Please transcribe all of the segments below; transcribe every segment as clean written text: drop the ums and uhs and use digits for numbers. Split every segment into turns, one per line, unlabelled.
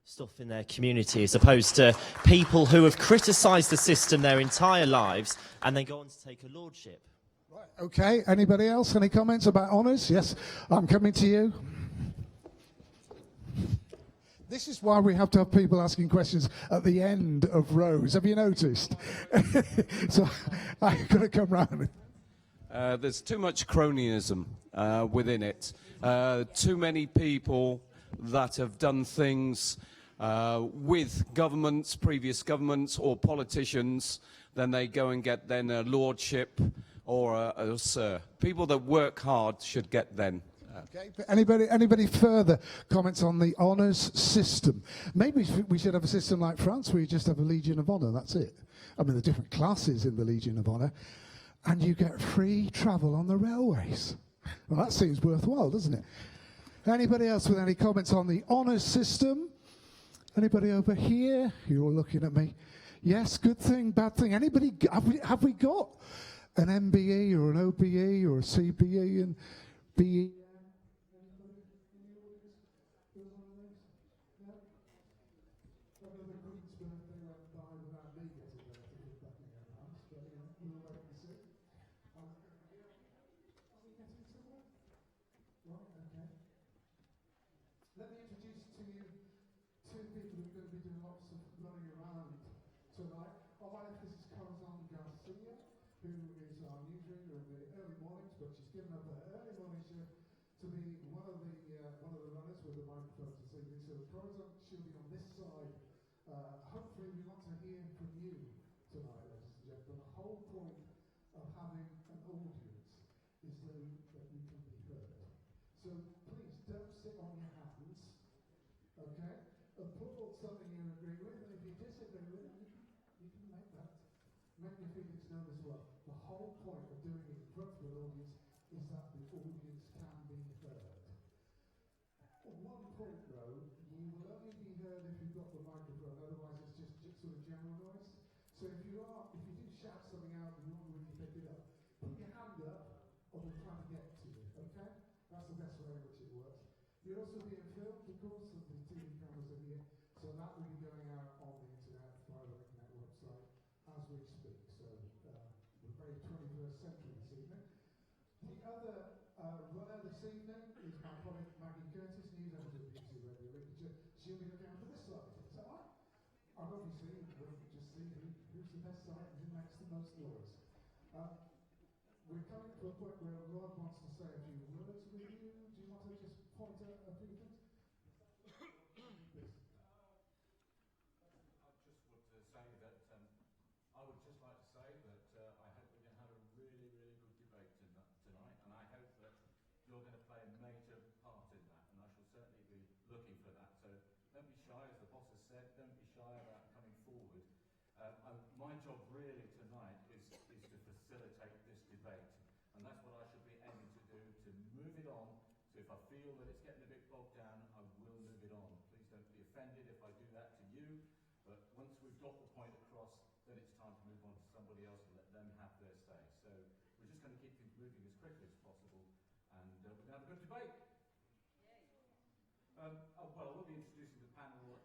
stuff in their community, as opposed to people who have criticised the system their entire lives and then go on to take a lordship.
Right, okay, anybody else? Any comments about honours? Yes, I'm coming to you. This is why we have to have people asking questions at the end of rows. Have you noticed? So I've got to come round.
There's too much cronyism within it. Too many people that have done things with governments, previous governments, or politicians, then they go and get then a lordship or a sir. People that work hard should get then.
Okay. Anybody further comments on the honours system? Maybe we should have a system like France where you just have a Legion of Honour, that's it. I mean, there are different classes in the Legion of Honour, and you get free travel on the railways. Well, that seems worthwhile, doesn't it? Anybody else with any comments on the honours system? Anybody over here? You're all looking at me. Yes, good thing, bad thing. Anybody, have we got an MBE or an OBE or a CBE and BE? Let me introduce to you two people who are going to be doing lots of running around tonight. On my left, this is Corazon Garcia, who is our newsreader in the early mornings, but she's given up her early morning shift to be one of the runners with the microphone this evening. So Corazon, she'll be on this side. Hopefully, we want to hear from you tonight, ladies and gentlemen. The whole point of having an audience is that you can be heard. So please don't sit on your hands, okay? Applaud something you agree with, and if you disagree with it, you can make your feelings known as well. The whole point of doing it in front of an audience is that the audience can be heard. One point though, you will only be heard if you've got the microphone, otherwise it's just sort of general noise. So if you do shout something out and you won't really pick it up, put your hand up or we'll try to get to you, okay? That's the best way in which it works. You're also being filmed, of course, and the TV cameras are here, so that will be going out on the internet via the Lincoln website as we speak. So we're very 21st century this evening. The other runner this evening is my colleague Maggie Curtis, news editor of BBC Radio Lincolnshire. She'll be looking after this side. Is that right? And obviously, we'll just see who's the best side and who makes the most noise. We're coming to a point where Rod wants to say a few words with you. Do you want to just point out a few things? Please.
I just would say that I would just like to say that I hope we're going to have a really, really good debate tonight, and I hope that you're going to play a major part in that, and I shall certainly be looking for that. So don't be shy, as the boss has said, don't be shy about coming forward. My job really tonight is to facilitate this debate, and that's what I should be aiming to do, to move it on. So if I feel that it's getting a bit bogged down, I will move it on. Please don't be offended if I do that to you, but once we've got the point across, then it's time to move on to somebody else and let them have their say. So we're just going to keep things moving as quickly as possible, and we're going to have a good debate. Well, we'll be introducing the panel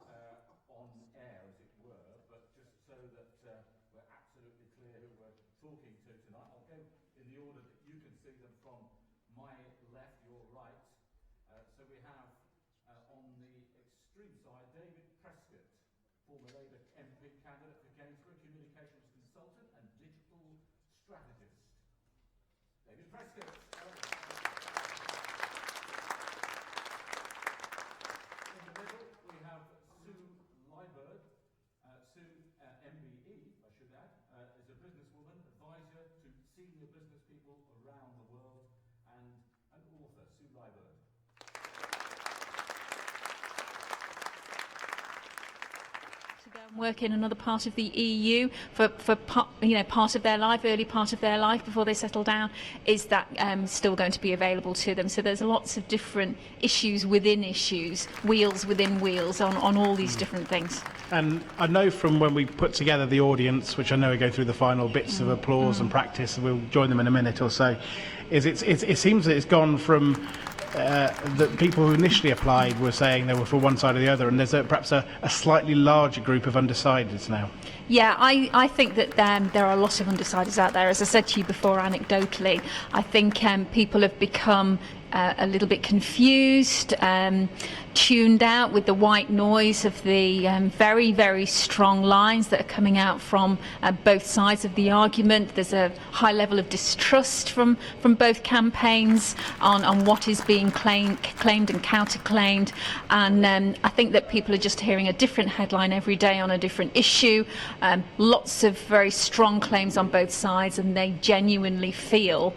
on air, as it were, but just so that we're absolutely clear who we're talking to tonight, I'll go in the order that you can see them from my left, your right. So we have on the extreme side, David Prescott, former Labour MP candidate for Gainsborough, communications consultant and digital strategist. David Prescott. In the middle, we have Sue Liebert. Sue, MBE, I should add, is a businesswoman, advisor to senior business people around the world, and an author, Sue Liebert.
To go and work in another part of the EU for part of their life, early part of their life before they settle down, is that still going to be available to them? So there's lots of different issues within issues, wheels within wheels on all these different things.
And I know from when we put together the audience, which I know we go through the final bits of applause and practice, and we'll join them in a minute or so, it seems that it's gone from that people who initially applied were saying they were for one side or the other, and there's perhaps a slightly larger group of undecideds now.
Yeah, I think that there are a lot of undecideds out there. As I said to you before, anecdotally, I think people have become a little bit confused, tuned out with the white noise of the very, very strong lines that are coming out from both sides of the argument. There's a high level of distrust from both campaigns on what is being claimed and counterclaimed, and I think that people are just hearing a different headline every day on a different issue. Lots of very strong claims on both sides, and they genuinely feel,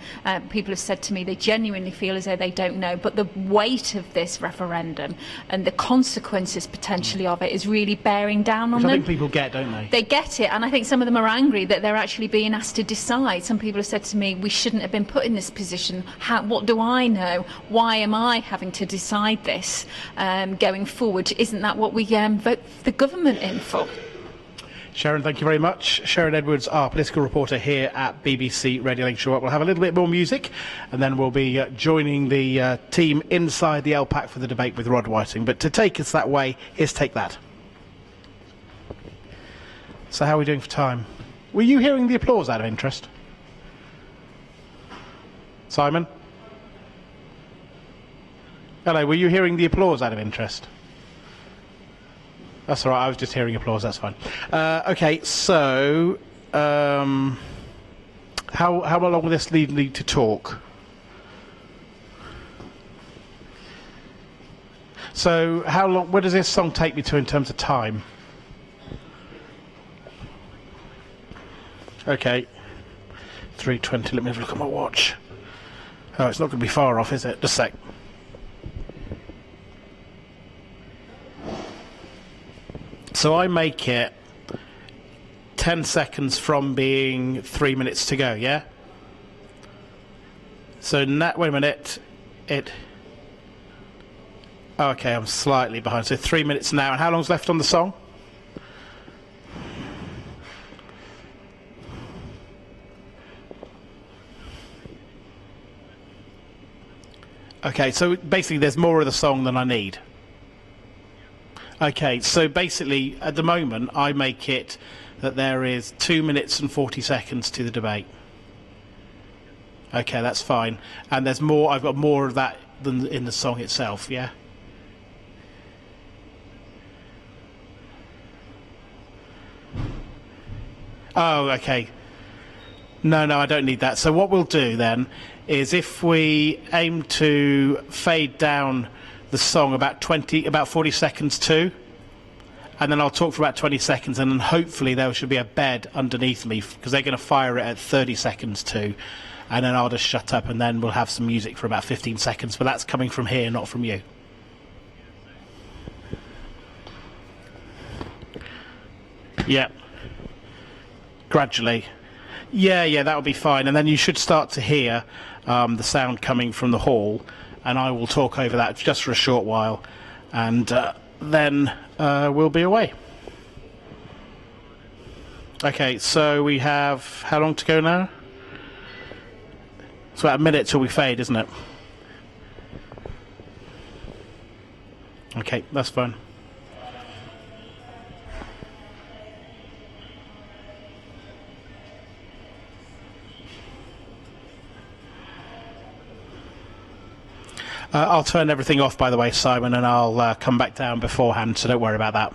people have said to me, they genuinely feel as though they don't know, but the weight of this referendum and the consequences potentially of it is really bearing down on them.
Which I think people get, don't they?
They get it, and I think some of them are angry that they're actually being asked to decide. Some people have said to me, we shouldn't have been put in this position. What do I know? Why am I having to decide this going forward? Isn't that what we vote the government in for?
Sharon, thank you very much. Sharon Edwards, our political reporter here at BBC Radio Lincolnshire. We'll have a little bit more music, and then we'll be joining the team inside the LPAC for the debate with Rod Whiting. But to take us that way, here's Take That. So how are we doing for time? Were you hearing the applause out of interest? Simon? Hello, were you hearing the applause out of interest? That's all right, I was just hearing applause, that's fine. Okay, so how long will this lead to talk? So how long, where does this song take me to in terms of time? Okay, 3:20, let me have a look at my watch. Oh, it's not going to be far off, is it? Just a sec. So I make it 10 seconds from being 3 minutes to go, yeah? So wait a minute, oh, okay, I'm slightly behind, so 3 minutes now. And how long's left on the song? Okay, so basically there's more of the song than I need. Okay, so basically, at the moment, I make it that there is 2 minutes and 40 seconds to the debate. Okay, that's fine. And there's more, I've got more of that than in the song itself, yeah? Oh, okay. No, I don't need that. So what we'll do then is if we aim to fade down the song about 40 seconds too, and then I'll talk for about 20 seconds, and then hopefully there should be a bed underneath me because they're going to fire it at 30 seconds too, and then I'll just shut up, and then we'll have some music for about 15 seconds, but that's coming from here, not from you. Yeah, gradually. Yeah, that'll be fine, and then you should start to hear the sound coming from the hall, and I will talk over that just for a short while, and then we'll be away. Okay, so we have how long to go now? It's about a minute till we fade, isn't it? Okay, that's fine. I'll turn everything off, by the way, Simon, and I'll come back down beforehand, so don't worry about that.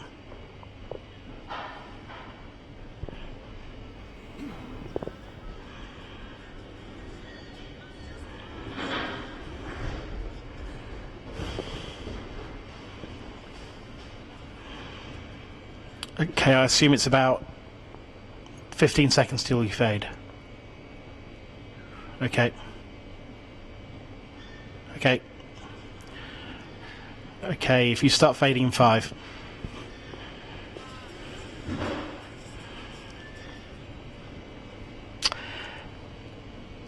Okay, I assume it's about 15 seconds till you fade. Okay. Okay. Okay, if you start fading in 5.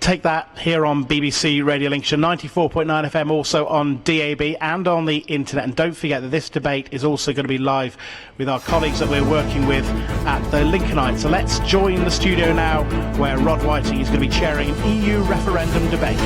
Take that here on BBC Radio Lincolnshire 94.9 FM, also on DAB and on the internet. And don't forget that this debate is also going to be live with our colleagues that we're working with at the Lincolnite. So let's join the studio now, where Rod Whiting is going to be chairing an EU referendum debate.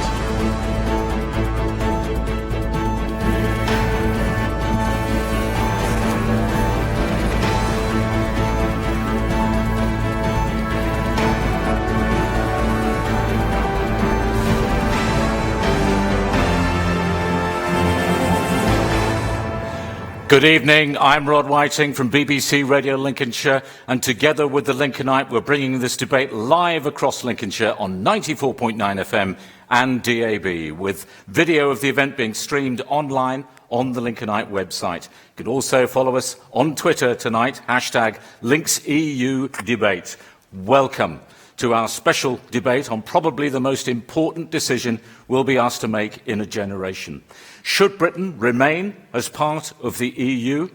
Good evening, I'm Rod Whiting from BBC Radio Lincolnshire, and together with the Lincolnite we're bringing this debate live across Lincolnshire on 94.9 FM and DAB, with video of the event being streamed online on the Lincolnite website. You can also follow us on Twitter tonight, #LinksEUDebate. Welcome to our special debate on probably the most important decision we'll be asked to make in a generation. Should Britain remain as part of the EU,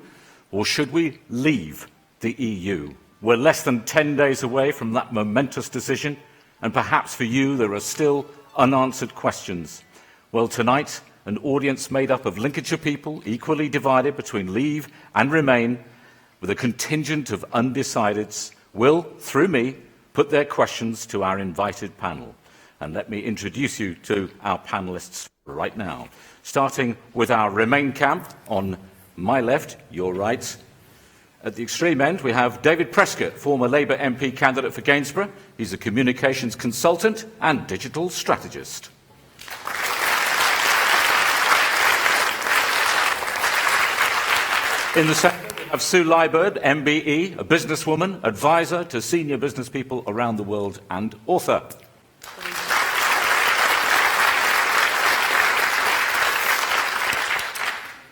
or should we leave the EU? We're less than 10 days away from that momentous decision, and perhaps for you there are still unanswered questions. Well, tonight, an audience made up of Lincolnshire people, equally divided between leave and remain, with a contingent of undecideds, will, through me, put their questions to our invited panel. And let me introduce you to our panellists right now, starting with our Remain camp on my left, your right. At the extreme end, we have David Prescott, former Labour MP candidate for Gainsborough. He's a communications consultant and digital strategist. In the centre, we have Sue Liburd, MBE, a businesswoman, advisor to senior business people around the world and author.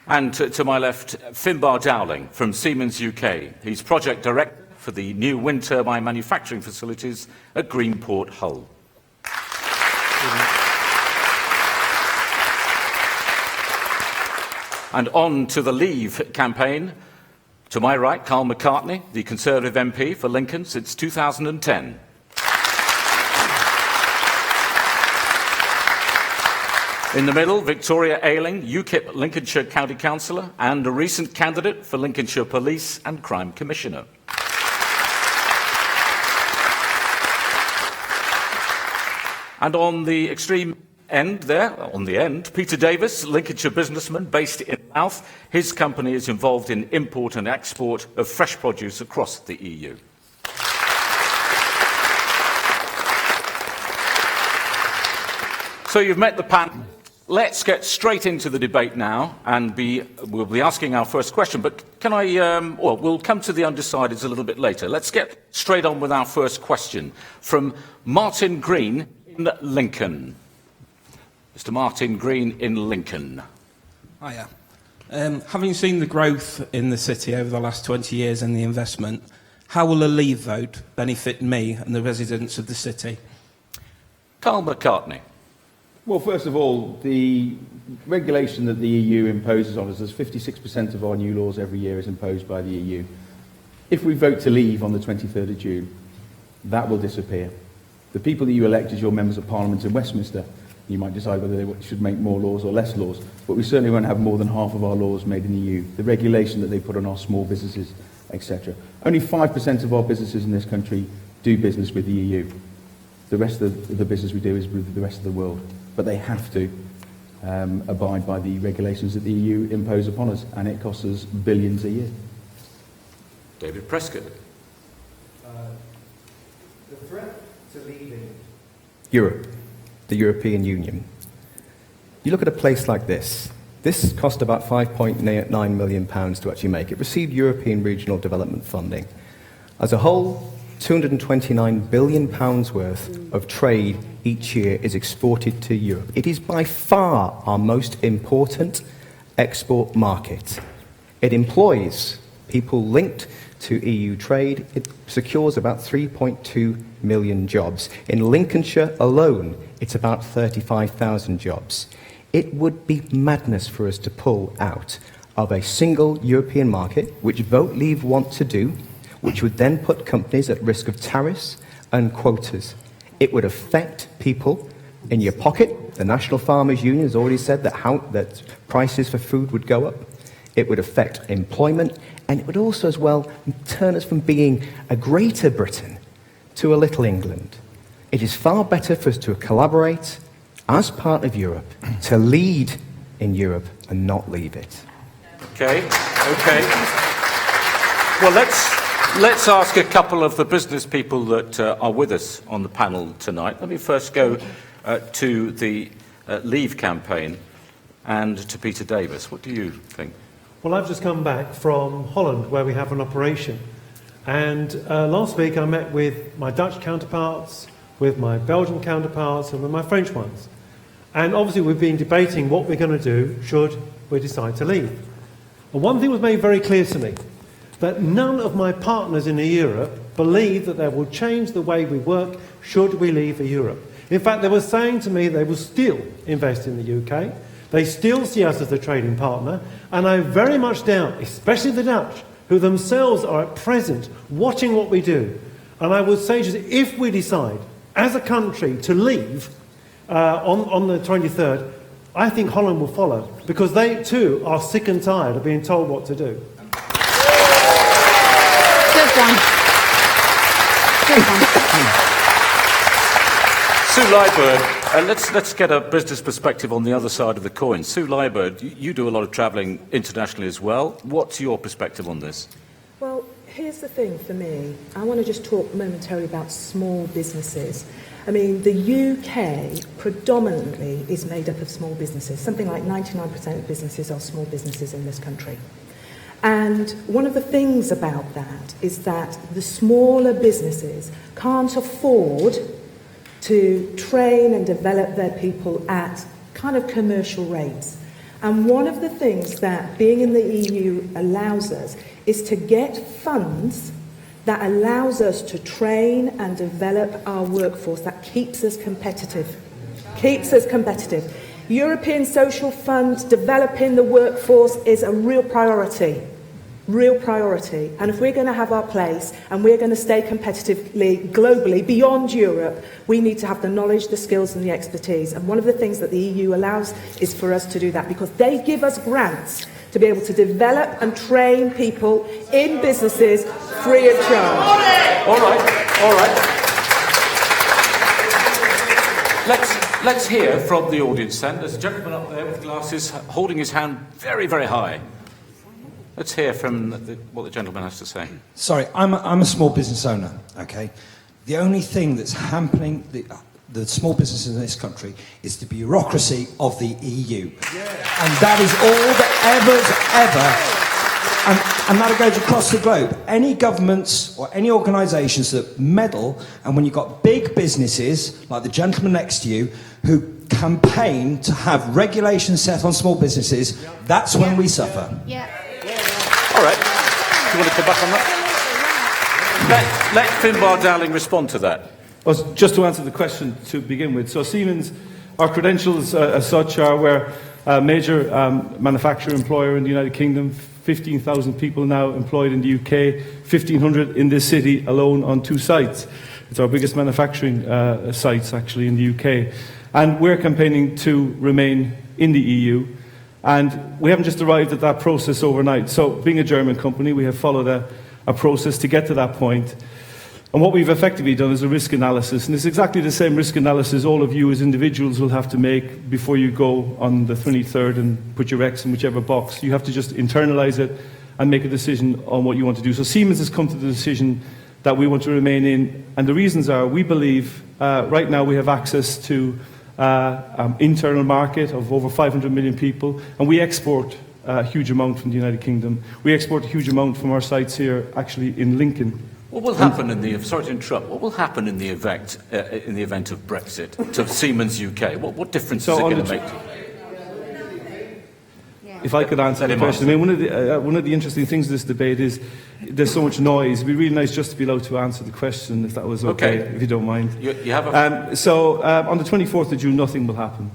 And to my left, Finbar Dowling from Siemens UK. He's project director for the new wind turbine manufacturing facilities at Greenport, Hull. And on to the Leave campaign. To my right, Carl McCartney, the Conservative MP for Lincoln since 2010. In the middle, Victoria Ayling, UKIP Lincolnshire County Councillor and a recent candidate for Lincolnshire Police and Crime Commissioner. And on the extreme end there, on the end, Peter Davis, Lincolnshire businessman based in Louth. His company is involved in import and export of fresh produce across the EU. So you've met the panel. Let's get straight into the debate now, and we'll be asking our first question. But can I, we'll come to the undecideds a little bit later. Let's get straight on with our first question from Martin Green in Lincoln. Mr. Martin Green in Lincoln.
Hiya. Having seen the growth in the city over the last 20 years and the investment, how will a Leave vote benefit me and the residents of the city?
Carl McCartney.
Well, first of all, the regulation that the EU imposes on us, as 56% of our new laws every year is imposed by the EU. If we vote to leave on the 23rd of June, that will disappear. The people that you elect as your members of Parliament in Westminster, you might decide whether they should make more laws or less laws, but we certainly won't have more than half of our laws made in the EU. The regulation that they put on our small businesses, etc. Only 5% of our businesses in this country do business with the EU. The rest of the business we do is with the rest of the world. But they have to abide by the regulations that the EU impose upon us, and it costs us billions a year.
David Prescott.
The threat to leaving Europe, the European Union. You look at a place like this. This cost about £5.9 million to actually make. It received European Regional Development funding. As a whole, £229 billion worth of trade each year is exported to Europe. It is by far our most important export market. It employs people linked to EU trade. It secures about 3.2 million jobs. In Lincolnshire alone, it's about 35,000 jobs. It would be madness for us to pull out of a single European market, which Vote Leave want to do, which would then put companies at risk of tariffs and quotas. It would affect people in your pocket. The National Farmers Union has already said that prices for food would go up. It would affect employment, and it would also as well turn us from being a greater Britain to a little England. It is far better for us to collaborate as part of Europe, to lead in Europe and not leave it.
Okay. Well, let's ask a couple of the business people that are with us on the panel tonight. Let me first go to the Leave campaign and to Peter Davis. What do you think?
Well, I've just come back from Holland, where we have an operation. And last week I met with my Dutch counterparts, with my Belgian counterparts, and with my French ones. And obviously we've been debating what we're going to do should we decide to leave. And one thing was made very clear to me, that none of my partners in Europe believe that they will change the way we work should we leave Europe. In fact, they were saying to me they will still invest in the UK. They still see us as a trading partner. And I very much doubt, especially the Dutch, who themselves are at present watching what we do. And I would say to you, if we decide, as a country, to leave on the 23rd, I think Holland will follow, because they too are sick and tired of being told what to do.
Good one. Good one.
Sue Liebert, let's get a business perspective on the other side of the coin. Sue Liebert, you do a lot of travelling internationally as well. What's your perspective on this?
Well, here's the thing for me. I want to just talk momentarily about small businesses. I mean, the UK predominantly is made up of small businesses. Something like 99% of businesses are small businesses in this country. And one of the things about that is that the smaller businesses can't afford to train and develop their people at kind of commercial rates. And one of the things that being in the EU allows us is to get funds that allows us to train and develop our workforce, that keeps us competitive. Keeps us competitive. European Social Fund, developing the workforce is a real priority. Real priority. And if we're going to have our place and we're going to stay competitively globally beyond Europe, we need to have the knowledge, the skills and the expertise. And one of the things that the EU allows is for us to do that, because they give us grants to be able to develop and train people in businesses free of charge.
All right. Let's hear from the audience then. There's a gentleman up there with glasses holding his hand very, very high. Let's hear from what the gentleman has to say.
Sorry, I'm a small business owner, okay? The only thing that's hampering the small businesses in this country is the bureaucracy of the EU. Yeah. And that is all that ever, and that goes across the globe. Any governments or any organisations that meddle, and when you've got big businesses, like the gentleman next to you, who campaign to have regulations set on small businesses, that's when we suffer.
Yeah.
All right. Do you want to come back on that? Let Finbar Dowling respond to that.
Well, just to answer the question to begin with. So Siemens, our credentials as such are we're a major manufacturer employer in the United Kingdom, 15,000 people now employed in the UK, 1,500 in this city alone on 2 sites. It's our biggest manufacturing sites actually in the UK. And we're campaigning to remain in the EU. And we haven't just arrived at that process overnight. So being a German company, we have followed a process to get to that point. And what we've effectively done is a risk analysis. And it's exactly the same risk analysis all of you as individuals will have to make before you go on the 23rd and put your X in whichever box. You have to just internalise it and make a decision on what you want to do. So Siemens has come to the decision that we want to remain in. And the reasons are, we believe right now we have access to internal market of over 500 million people, and we export a huge amount from the United Kingdom. We export a huge amount from our sites here, actually in Lincoln.
What will happen in the? Sorry to interrupt. What will happen in the event of Brexit to Siemens UK? What difference is it going to make?
If I could answer the question, I mean, one of the interesting things of this debate is there's so much noise. It'd be really nice just to be allowed to answer the question, if that was okay. If you don't mind.
You have a...
on the 24th of June, nothing will happen.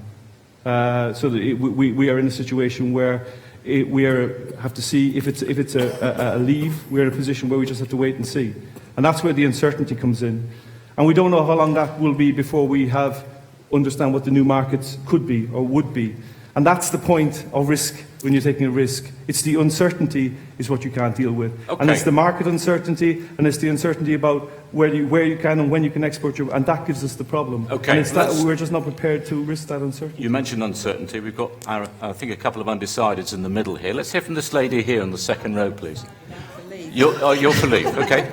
We are in a situation where have to see if it's a leave. We're in a position where we just have to wait and see, and that's where the uncertainty comes in. And we don't know how long that will be before we understand what the new markets could be or would be. And that's the point of risk when you're taking a risk. It's the uncertainty is what you can't deal with. Okay. And it's the market uncertainty, and it's the uncertainty about where you can and when you can export your... And that gives us the problem.
Okay.
And it's that we're just not prepared to risk that uncertainty.
You mentioned uncertainty. We've got, I think, a couple of undecideds in the middle here. Let's hear from this lady here on the second row, please. You're for leave, okay.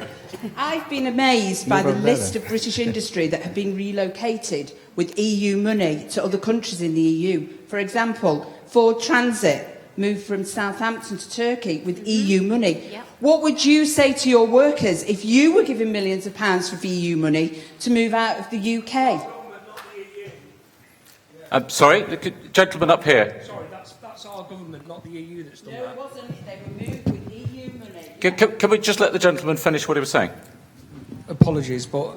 I've been amazed by the list of British industry that have been relocated with EU money to other countries in the EU. For example, Ford Transit moved from Southampton to Turkey with EU money. Yep. What would you say to your workers if you were given millions of pounds for EU money to move out of the UK?
Sorry, the gentleman up here.
Sorry, that's our government, not the EU that's done
that. No, it wasn't. They were moved with EU money.
Can we just let the gentleman finish what he was saying?
Apologies, but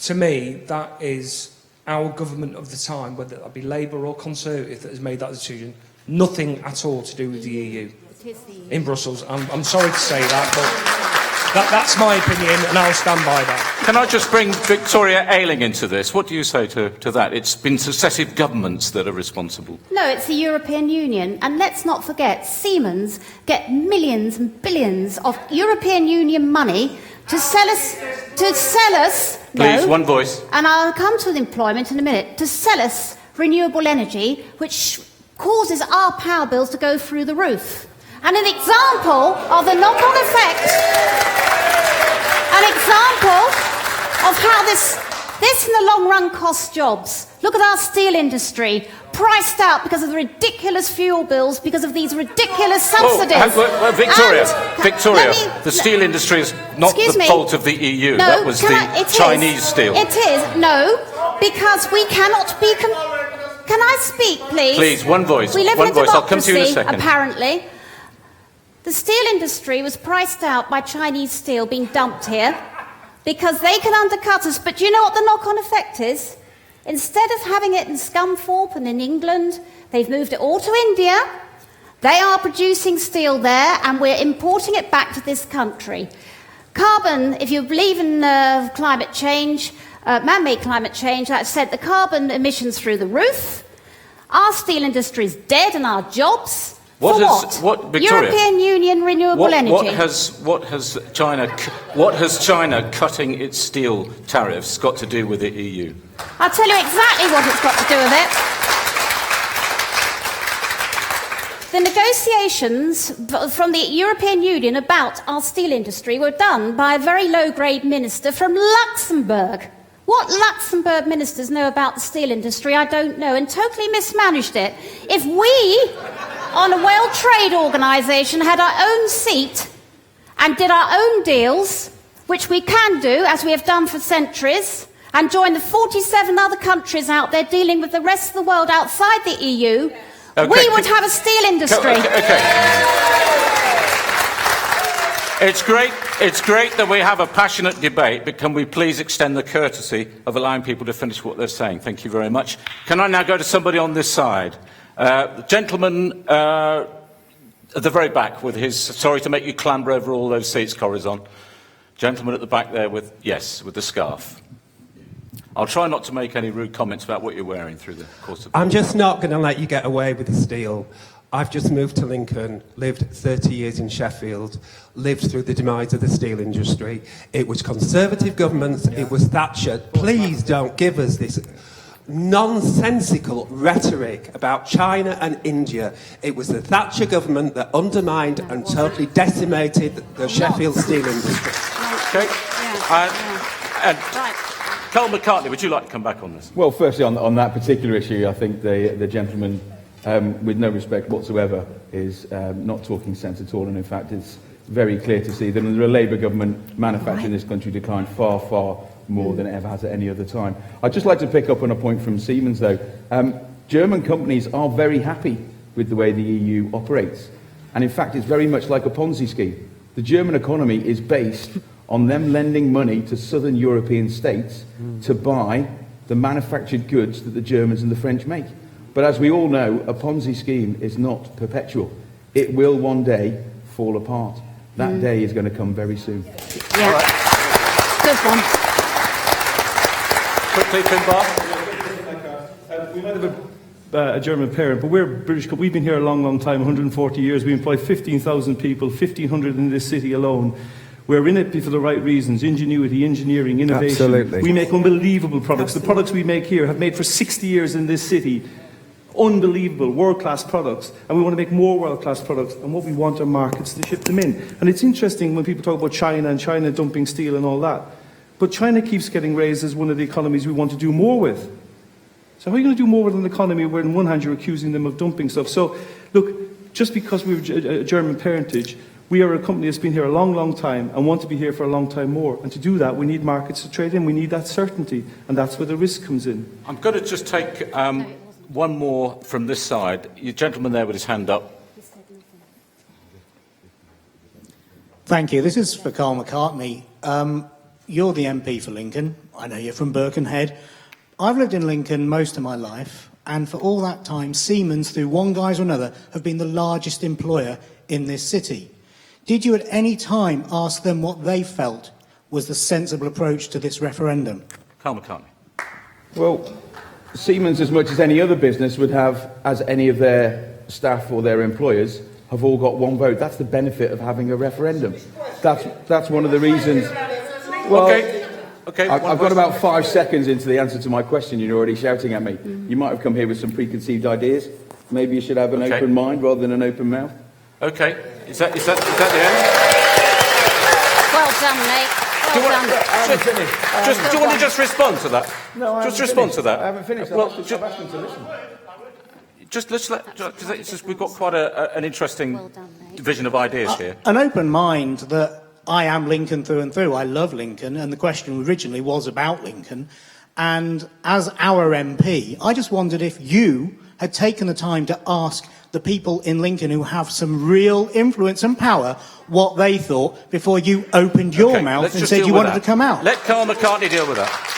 to me, that is our government of the time, whether that be Labour or Conservative, that has made that decision. Nothing at all to do with the EU in Brussels. I'm sorry to say that, but that's my opinion, and I'll stand by that.
Can I just bring Victoria Ailing into this? What do you say to that? It's been successive governments that are responsible.
No, it's the European Union. And let's not forget, Siemens get millions and billions of European Union money to sell us...
Please,
no,
one voice.
And I'll come to employment in a minute. To sell us renewable energy, which causes our power bills to go through the roof. And an example of the knock-on effect, an example of how this in the long run costs jobs. Look at our steel industry, priced out because of the ridiculous fuel bills, because of these ridiculous subsidies.
Victoria, the steel industry is not the fault of the EU.
No,
that was the Chinese steel.
It is, no, because we cannot be... Can I speak, please?
Please, one voice.
We live in a democracy,
I'll come to you in a second.
Apparently. The steel industry was priced out by Chinese steel being dumped here because they can undercut us. But do you know what the knock-on effect is? Instead of having it in Scunthorpe and in England, they've moved it all to India. They are producing steel there, and we're importing it back to this country. Carbon, if you believe in climate change, man-made climate change, that sent the carbon emissions through the roof. Our steel industry is dead, and our jobs...
What, Victoria,
European Union renewable energy.
What has China cutting its steel tariffs got to do with the EU?
I'll tell you exactly what it's got to do with it. The negotiations from the European Union about our steel industry were done by a very low-grade minister from Luxembourg. What Luxembourg ministers know about the steel industry, I don't know, and totally mismanaged it. If we, on a World Trade Organization, had our own seat and did our own deals, which we can do, as we have done for centuries, and join the 47 other countries out there dealing with the rest of the world outside the EU, we would have a steel industry.
It's great that we have a passionate debate, but can we please extend the courtesy of allowing people to finish what they're saying? Thank you very much. Can I now go to somebody on this side? The gentleman at the very back with his... Sorry to make you clamber over all those seats, Corazon. Gentleman at the back there with the scarf. I'll try not to make any rude comments about what you're wearing through the course of...
I'm just not going to let you get away with the steel. I've just moved to Lincoln, lived 30 years in Sheffield, lived through the demise of the steel industry. It was Conservative governments, it was Thatcher. Please don't give us this nonsensical rhetoric about China and India. It was the Thatcher government that undermined and totally decimated the Sheffield steel industry.
Okay. And Carl McCartney, would you like to come back on this?
Well, firstly, on that particular issue, I think the gentleman, with no respect whatsoever, is not talking sense at all. And in fact, it's very clear to see that under a Labour government, manufacturing in this country declined far, far more than it ever has at any other time. I'd just like to pick up on a point from Siemens, though. German companies are very happy with the way the EU operates. And in fact, it's very much like a Ponzi scheme. The German economy is based on them lending money to southern European states to buy the manufactured goods that the Germans and the French make. But as we all know, a Ponzi scheme is not perpetual. It will one day fall apart. That day is going to come very soon.
Yeah. Right. Good one.
Quickly, Finbar.
We might have a German parent, but we're British. We've been here a long, long time, 140 years. We employ 15,000 people, 1,500 in this city alone. We're in it for the right reasons: ingenuity, engineering, innovation.
Absolutely.
We make unbelievable products. The products we make here have made for 60 years in this city. Unbelievable, world-class products, and we want to make more world-class products, and what we want are markets to ship them in. And it's interesting when people talk about China and China dumping steel and all that, but China keeps getting raised as one of the economies we want to do more with. So how are you going to do more with an economy where on one hand you're accusing them of dumping stuff? So, look, just because we're a German parentage, we are a company that's been here a long, long time and want to be here for a long time more. And to do that, we need markets to trade in. We need that certainty. And that's where the risk comes in.
I'm going to just take one more from this side. Your gentleman there with his hand up.
Thank you. This is for Carl McCartney. You're the MP for Lincoln. I know you're from Birkenhead. I've lived in Lincoln most of my life, and for all that time, Siemens, through one guise or another, have been the largest employer in this city. Did you at any time ask them what they felt was the sensible approach to this referendum?
Carl McCartney.
Well, Siemens, as much as any other business, would have, as any of their staff or their employers, have all got one vote. That's the benefit of having a referendum. That's one of the reasons. Well,
okay.
I've got about 5 seconds into the answer to my question. You're already shouting at me. You might have come here with some preconceived ideas. Maybe you should have an open mind rather than an open mouth.
Okay. Is that the end?
Well done, mate.
Do you want to just respond to that?
No,
just respond to that.
I haven't finished.
Well,
I've asked them to listen.
Because we've got quite an interesting division of ideas here.
An open mind that I am Lincoln through and through. I love Lincoln, and the question originally was about Lincoln. And as our MP, I just wondered if you had taken the time to ask the people in Lincoln who have some real influence and power what they thought before you opened your mouth and said you wanted to come out.
Let Carl McCartney deal with that.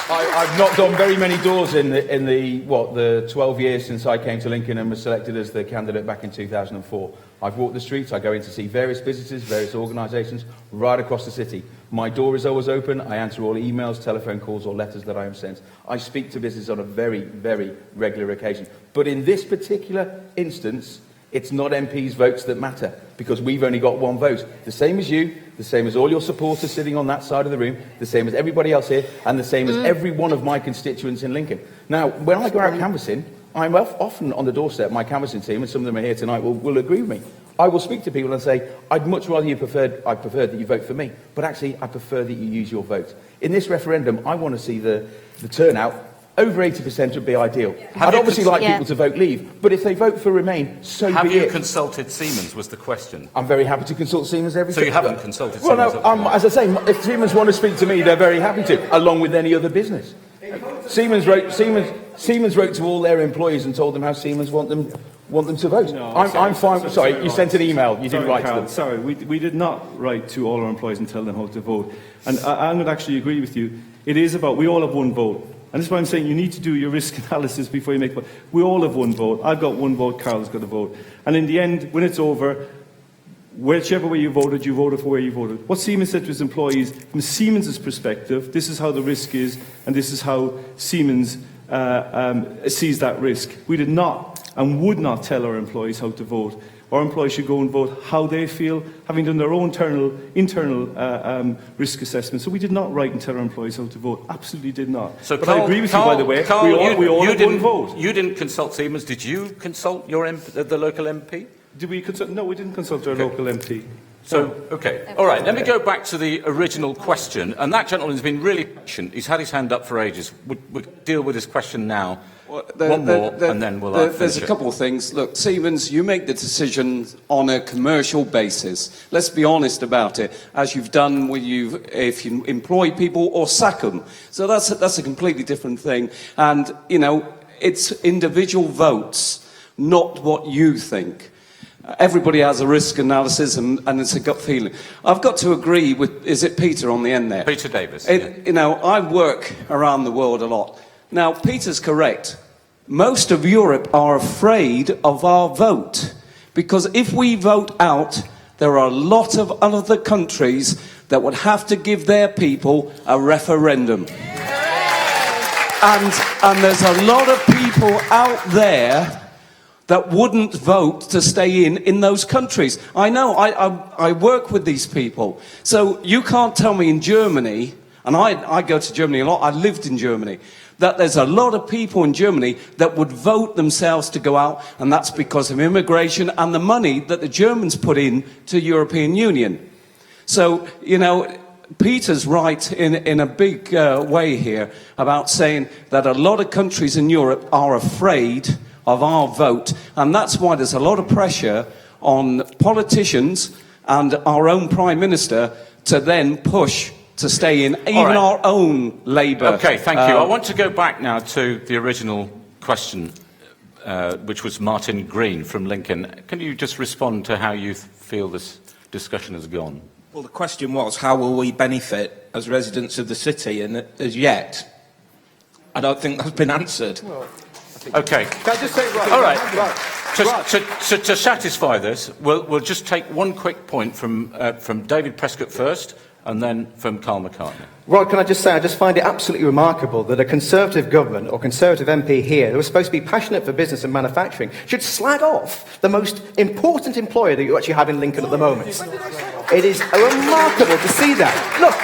I've knocked on very many doors in the 12 years since I came to Lincoln and was selected as the candidate back in 2004. I've walked the streets, I go in to see various businesses, various organisations right across the city. My door is always open, I answer all emails, telephone calls or letters that I am sent. I speak to business on a very, very regular occasion. But in this particular instance, it's not MPs' votes that matter, because we've only got one vote. The same as you, the same as all your supporters sitting on that side of the room, the same as everybody else here, and the same as every one of my constituents in Lincoln. Now, when I go out canvassing, I'm often on the doorstep, my canvassing team, and some of them are here tonight, will agree with me. I will speak to people and say, I'd much rather I preferred that you vote for me, but actually I prefer that you use your vote. In this referendum, I want to see the turnout. Over 80% would be ideal. I'd obviously like people to vote leave, but if they vote for remain, so be it.
Have you consulted Siemens, was the question.
I'm very happy to consult Siemens every time.
So you haven't consulted Siemens?
Well, no, as I say, if Siemens want to speak to me, they're very happy to, along with any other business. Siemens wrote to all their employees and told them how Siemens want them to vote. No, I'm fine. Sorry, you sent an email. You didn't write to them.
Sorry, we did not write to all our employees and tell them how to vote. And I would actually agree with you. It is about, we all have one vote. And that's why I'm saying you need to do your risk analysis before you make one. We all have one vote. I've got one vote, Carl's got a vote. And in the end, when it's over, whichever way you voted for where you voted. What Siemens said to his employees, from Siemens' perspective, this is how the risk is, and this is how Siemens sees that risk. We did not and would not tell our employees how to vote. Our employees should go and vote how they feel, having done their own internal risk assessment. So we did not write and tell our employees how to vote. Absolutely did not.
So
but I agree with you, by the way.
Carl,
we all have one vote.
You didn't consult Siemens. Did you consult your the local MP?
Did we consult? No, we didn't consult our local MP.
So, okay. All right, let me go back to the original question. And that gentleman's been really patient. He's had his hand up for ages. We'll deal with his question now. One more, and then we'll finish
There's a couple of things. Look, Siemens, you make the decision on a commercial basis. Let's be honest about it, as you've done if you employ people or sack them. So that's a completely different thing. And, you know, it's individual votes, not what you think. Everybody has a risk analysis and it's a gut feeling. I've got to agree with, is it Peter on the end there?
Peter Davis.
You know, I work around the world a lot. Now, Peter's correct. Most of Europe are afraid of our vote. Because if we vote out, there are a lot of other countries that would have to give their people a referendum. And there's a lot of people out there that wouldn't vote to stay in those countries. I know, I work with these people. So you can't tell me in Germany, and I go to Germany a lot, I lived in Germany, that there's a lot of people in Germany that would vote themselves to go out, and that's because of immigration and the money that the Germans put in to European Union. So, you know, Peter's right in a big way here about saying that a lot of countries in Europe are afraid of our vote. And that's why there's a lot of pressure on politicians and our own Prime Minister to then push to stay in, even our own Labour.
Okay, thank you. I want to go back now to the original question, which was Martin Green from Lincoln. Can you just respond to how you feel this discussion has gone?
Well, the question was, how will we benefit as residents of the city? And as yet, I don't think that's been answered.
Okay.
Can I just say,
all right. To satisfy this, we'll just take one quick point from David Prescott first, and then from Carl McCartney.
Rod, can I just say, I just find it absolutely remarkable that a Conservative government or Conservative MP here, who are supposed to be passionate for business and manufacturing, should slag off the most important employer that you actually have in Lincoln at the moment. It is remarkable to see that. Look,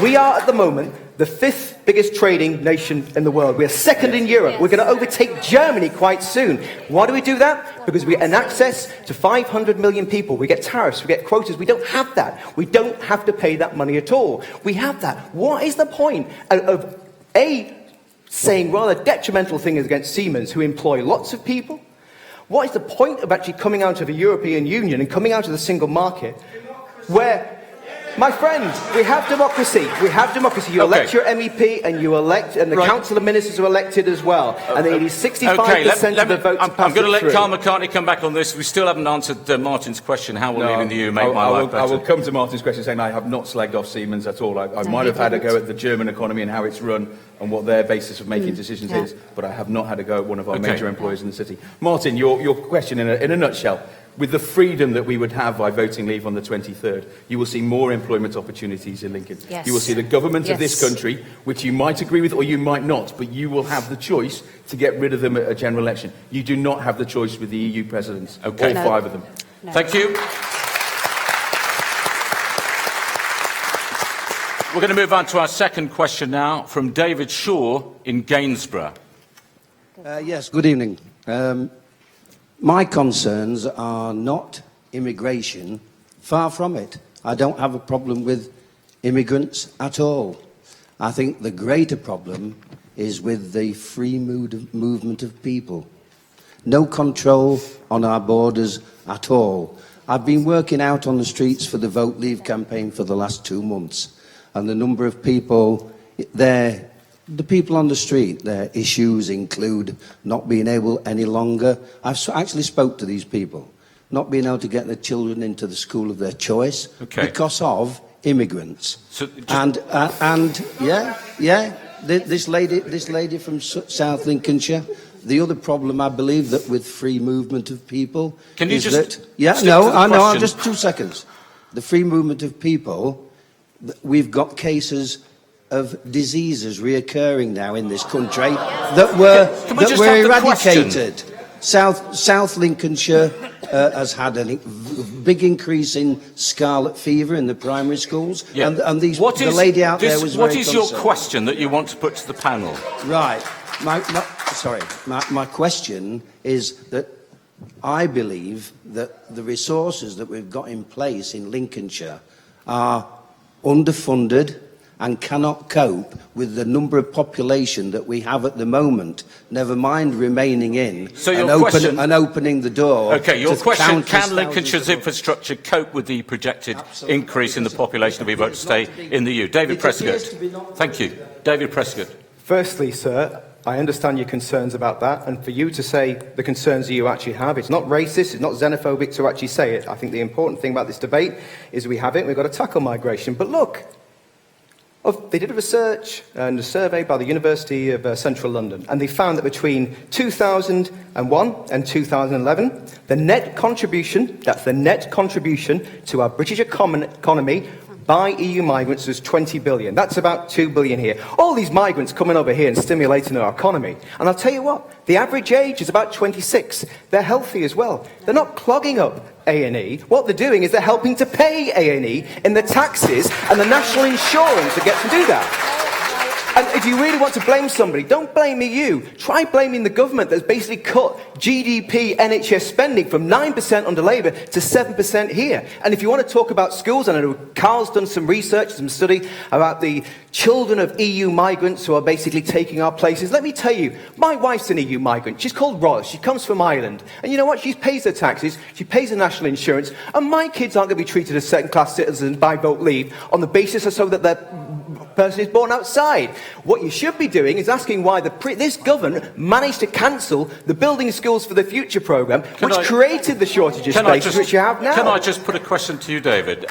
we are at the moment the 5th biggest trading nation in the world. We're 2nd in Europe. We're going to overtake Germany quite soon. Why do we do that? Because we have access to 500 million people. We get tariffs, we get quotas. We don't have that. We don't have to pay that money at all. We have that. What is the point of saying rather detrimental things against Siemens, who employ lots of people? What is the point of actually coming out of the European Union and coming out of the single market where... My friend, we have democracy. We have democracy. You elect your MEP, and you elect, and the Council of Ministers are elected as well. And they need 65% of the vote to pass
I'm going to let
through.
Carl McCartney come back on this. We still haven't answered Martin's question. How will leaving the EU make my life better?
I will come to Martin's question saying I have not slagged off Siemens at all. I might have had a go at the German economy and how it's run and what their basis of making decisions is, but I have not had a go at one of our major employers in the city. Martin, your question in a nutshell. With the freedom that we would have by voting leave on the 23rd, you will see more employment opportunities in Lincoln.
Yes.
You will see the government of this country, which you might agree with or you might not, but you will have the choice to get rid of them at a general election. You do not have the choice with the EU presidents, all 5 of them.
No.
Thank you. We're going to move on to our second question now from David Shaw in Gainsborough.
Yes, good evening. My concerns are not immigration, far from it. I don't have a problem with immigrants at all. I think the greater problem is with the free movement of people. No control on our borders at all. I've been working out on the streets for the Vote Leave campaign for the last 2 months, and the number of people there, the people on the street, their issues include not being able any longer. I've actually spoke to these people, not being able to get their children into the school of their choice because of immigrants. So this lady from South Lincolnshire. The other problem, I believe, that with free movement of people is that just 2 seconds. The free movement of people, we've got cases of diseases reoccurring now in this country that were eradicated. South Lincolnshire has had a big increase in scarlet fever in the primary schools, and the lady out there was very concerned.
What is your question that you want to put to the panel?
Right. My question is that I believe that the resources that we've got in place in Lincolnshire are underfunded and cannot cope with the number of population that we have at the moment, never mind remaining in and opening the door.
Okay, your question, can Lincolnshire's infrastructure cope with the projected increase in the population that we vote to stay in the EU? David Prescott. Thank you. David Prescott.
Firstly, sir, I understand your concerns about that, and for you to say the concerns that you actually have, it's not racist, it's not xenophobic to actually say it. I think the important thing about this debate is we have it, we've got to tackle migration. But look, they did a research and a survey by the University of Central London, and they found that between 2001 and 2011, the net contribution, that's the net contribution to our British economy by EU migrants was 20 billion. That's about 2 billion here. All these migrants coming over here and stimulating our economy. And I'll tell you what, the average age is about 26. They're healthy as well. They're not clogging up A&E. What they're doing is they're helping to pay A&E in the taxes and the national insurance that get to do that.
And if you really want to blame somebody, don't blame the EU. Try blaming the government that's basically cut GDP NHS spending from 9% under Labour to 7% here. And if you want to talk about schools, and I know Carl's done some research, some study about the children of EU migrants who are basically taking our places. Let me tell you, my wife's an EU migrant. She's called Ros. She comes from Ireland. And you know what? She pays her taxes. She pays her national insurance. And my kids aren't going to be treated as second-class citizens by vote leave on the basis of so that their person is born outside. What you should be doing is asking why this government managed to cancel the Building Schools for the Future programme, which created the shortage of spaces which you have now.
Can I just put a question to you, David?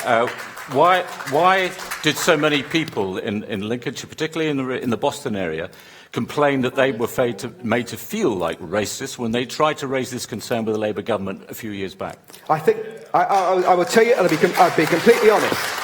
Why did so many people in Lincolnshire, particularly in the Boston area, complain that they were made to feel like racist when they tried to raise this concern with the Labour government a few years back?
I think I will tell you, and I'll be completely honest.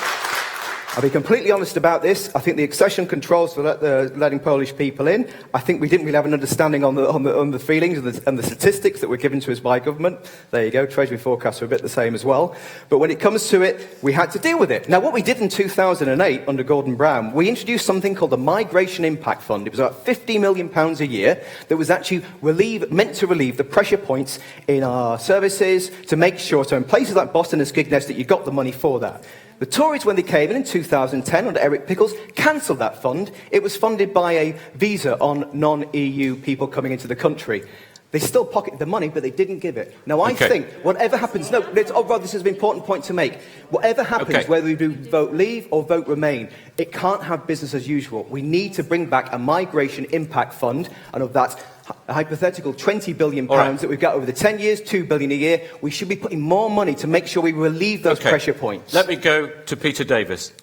I'll be completely honest about this. I think the accession controls for letting Polish people in, I think we didn't really have an understanding on the feelings and the statistics that were given to us by government. There you go, Treasury forecasts are a bit the same as well. But when it comes to it, we had to deal with it. Now, what we did in 2008 under Gordon Brown, we introduced something called the Migration Impact Fund. It was about £50 million a year that was actually meant to relieve the pressure points in our services to make sure, so in places like Boston and Skegness, that you got the money for that. The Tories, when they came in 2010 under Eric Pickles, cancelled that fund. It was funded by a visa on non-EU people coming into the country. They still pocketed the money, but they didn't give it. Now, I think whatever happens... No, Rod, this is an important point to make. Whatever happens, whether we do vote leave or vote remain, it can't have business as usual. We need to bring back a migration impact fund, and of that a hypothetical £20 billion that we've got over the 10 years, £2 billion a year, we should be putting more money to make sure we relieve those pressure points.
Let me go to Peter Davis.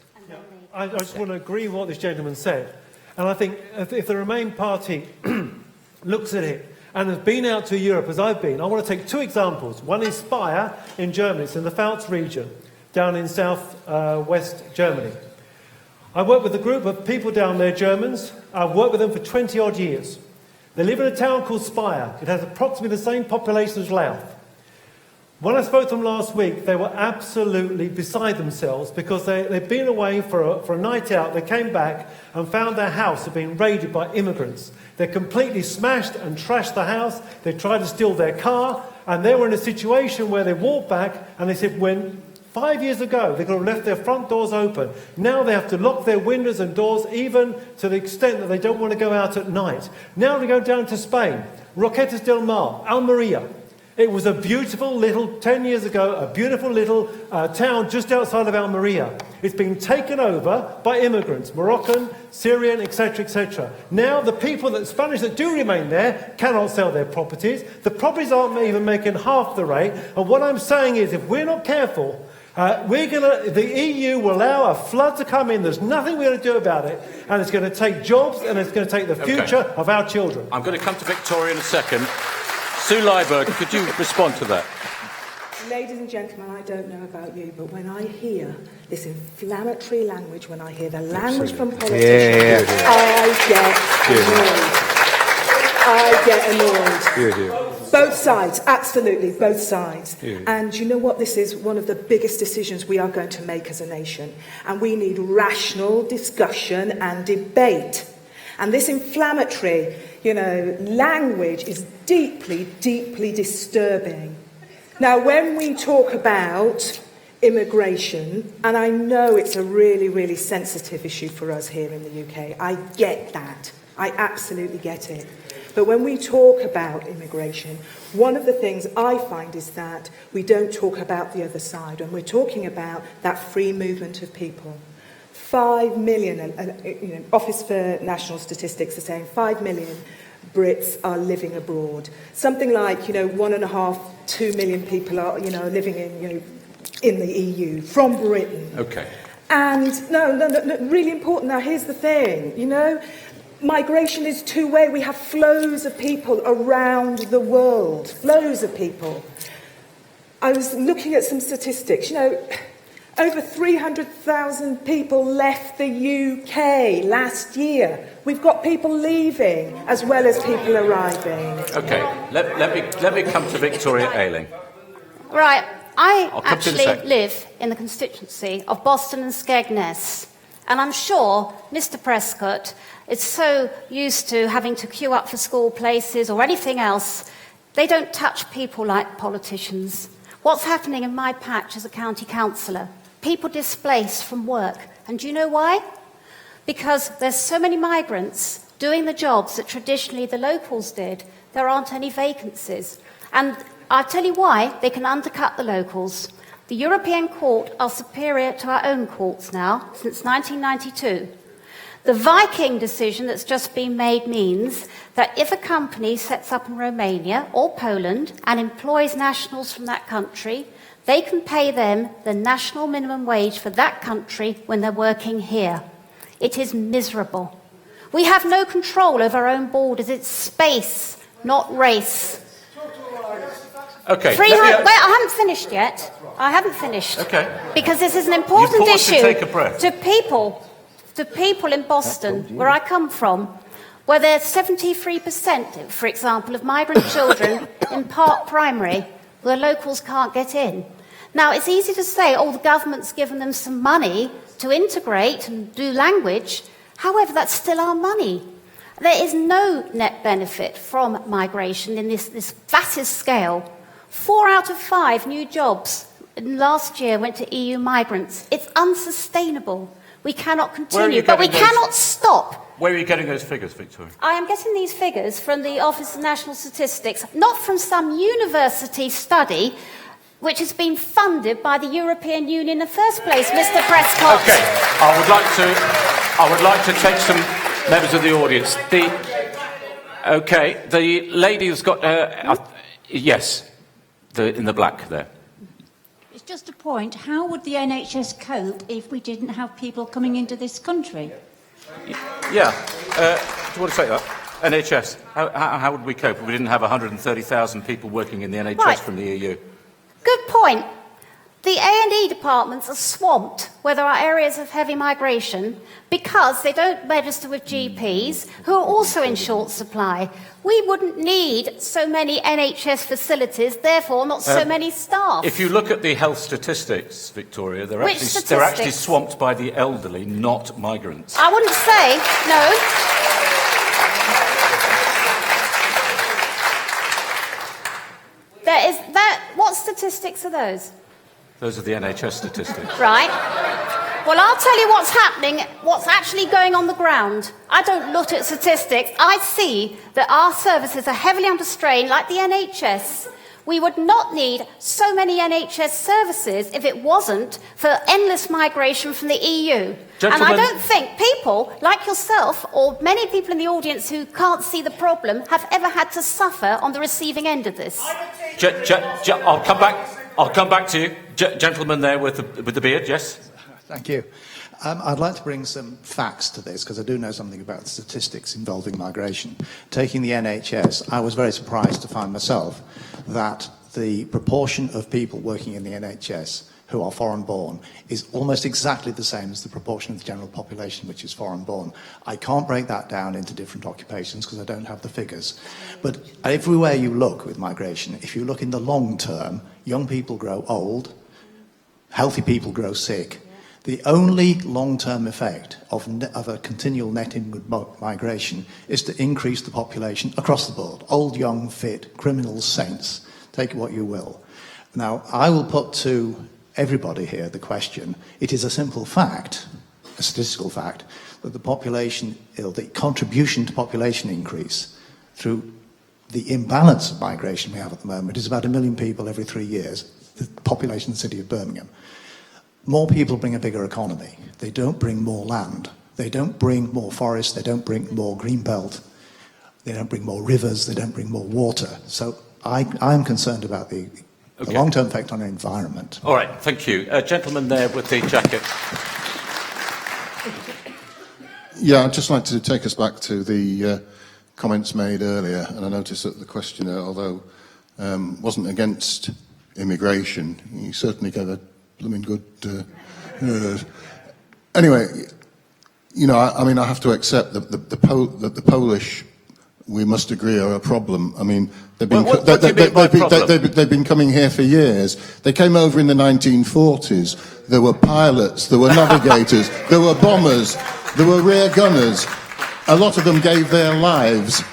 I just want to agree with what this gentleman said. And I think if the Remain Party looks at it and has been out to Europe, as I've been, I want to take two examples. One is Speyer in Germany. It's in the Pfalz region, down in south-west Germany. I work with a group of people down there, Germans. I've worked with them for 20-odd years. They live in a town called Speyer. It has approximately the same population as Louth. When I spoke to them last week, they were absolutely beside themselves because they'd been away for a night out. They came back and found their house had been raided by immigrants. They completely smashed and trashed the house. They tried to steal their car, and they were in a situation where they walked back and they said, when 5 years ago, they could have left their front doors open. Now they have to lock their windows and doors, even to the extent that they don't want to go out at night. Now they go down to Spain, Roquetas del Mar, Almeria. It was a beautiful little, 10 years ago, a beautiful little town just outside of Almeria. It's been taken over by immigrants, Moroccan, Syrian, etc., etc. Now the people, Spanish that do remain there, cannot sell their properties. The properties aren't even making half the rate. And what I'm saying is, if we're not careful, the EU will allow a flood to come in. There's nothing we're going to do about it. And it's going to take jobs, and it's going to take the future of our children.
I'm going to come to Victoria in a second. Sue Lyberg, could you respond to that?
Ladies and gentlemen, I don't know about you, but when I hear this inflammatory language, when I hear the language from politicians, I get annoyed. Both sides, absolutely, both sides. And you know what? This is one of the biggest decisions we are going to make as a nation. And we need rational discussion and debate. And this inflammatory, language is deeply, deeply disturbing. Now, when we talk about immigration, and I know it's a really, really sensitive issue for us here in the UK, I get that. I absolutely get it. But when we talk about immigration, one of the things I find is that we don't talk about the other side, and we're talking about that free movement of people. 5 million, Office for National Statistics are saying 5 million Brits are living abroad. Something like, 1.5, 2 million people are, living in the EU from Britain.
Okay.
And no, really important. Now, here's the thing, migration is two-way. We have flows of people around the world, flows of people. I was looking at some statistics, over 300,000 people left the UK last year. We've got people leaving as well as people arriving.
Okay, let me come to Victoria Ailing.
Right, I actually live in the constituency of Boston and Skegness, and I'm sure Mr. Prescott is so used to having to queue up for school places or anything else, they don't touch people like politicians. What's happening in my patch as a county councillor? People displaced from work. And do you know why? Because there's so many migrants doing the jobs that traditionally the locals did, there aren't any vacancies. And I'll tell you why they can undercut the locals. The European Court are superior to our own courts now, since 1992. The Viking decision that's just been made means that if a company sets up in Romania or Poland and employs nationals from that country, they can pay them the national minimum wage for that country when they're working here. It is miserable. We have no control over our own borders. It's space, not race.
Okay.
Wait, I haven't finished yet. I haven't finished.
Okay.
Because this is an important issue
to take a breath.
to people in Boston, where I come from, where there's 73%, for example, of migrant children in Park Primary, where locals can't get in. Now, it's easy to say, oh, the government's given them some money to integrate and do language. However, that's still our money. There is no net benefit from migration in this vast scale. 4 out of 5 new jobs last year went to EU migrants. It's unsustainable. We cannot continue, but we cannot stop.
Where are you getting those figures, Victoria?
I am getting these figures from the Office of National Statistics, not from some university study which has been funded by the European Union in the first place, Mr. Prescott.
Okay, I would like to take some members of the audience. The lady who's got yes, in the black there.
It's just a point. How would the NHS cope if we didn't have people coming into this country?
Yeah. Do you want to say that? NHS. How would we cope if we didn't have 130,000 people working in the NHS from the EU?
Good point. The A&E departments are swamped where there are areas of heavy migration because they don't register with GPs who are also in short supply. We wouldn't need so many NHS facilities, therefore not so many staff.
If you look at the health statistics, Victoria, they're actually swamped by the elderly, not migrants.
I wouldn't say, no. What statistics are those?
Those are the NHS statistics.
Right. Well, I'll tell you what's happening, what's actually going on the ground. I don't look at statistics. I see that our services are heavily under strain, like the NHS. We would not need so many NHS services if it wasn't for endless migration from the EU.
Gentlemen,
and I don't think people like yourself or many people in the audience who can't see the problem have ever had to suffer on the receiving end of this.
I'll come back to you. Gentleman there with the beard, yes?
Thank you. I'd like to bring some facts to this because I do know something about the statistics involving migration. Taking the NHS, I was very surprised to find myself that the proportion of people working in the NHS who are foreign-born is almost exactly the same as the proportion of the general population which is foreign-born. I can't break that down into different occupations because I don't have the figures. But everywhere you look with migration, if you look in the long term, young people grow old, healthy people grow sick. The only long-term effect of a continual net inward migration is to increase the population across the board. Old, young, fit, criminals, saints, take what you will. Now, I will put to everybody here the question, it is a simple fact, a statistical fact, that the population, the contribution to population increase through the imbalance of migration we have at the moment is about 1 million people every 3 years, the population of the city of Birmingham. More people bring a bigger economy. They don't bring more land. They don't bring more forests. They don't bring more green belt. They don't bring more rivers. They don't bring more water. So I'm concerned about the long-term effect on the environment.
All right, thank you. Gentleman there with the jacket.
Yeah, I'd just like to take us back to the comments made earlier, and I noticed that the questioner, although wasn't against immigration, he certainly gave a blooming good... Anyway, you know, I mean, I have to accept that the Polish, we must agree, are a problem. I mean, they've been coming here for years. They came over in the 1940s. There were pilots, there were navigators, there were bombers, there were rear gunners. a lot of them gave their lives.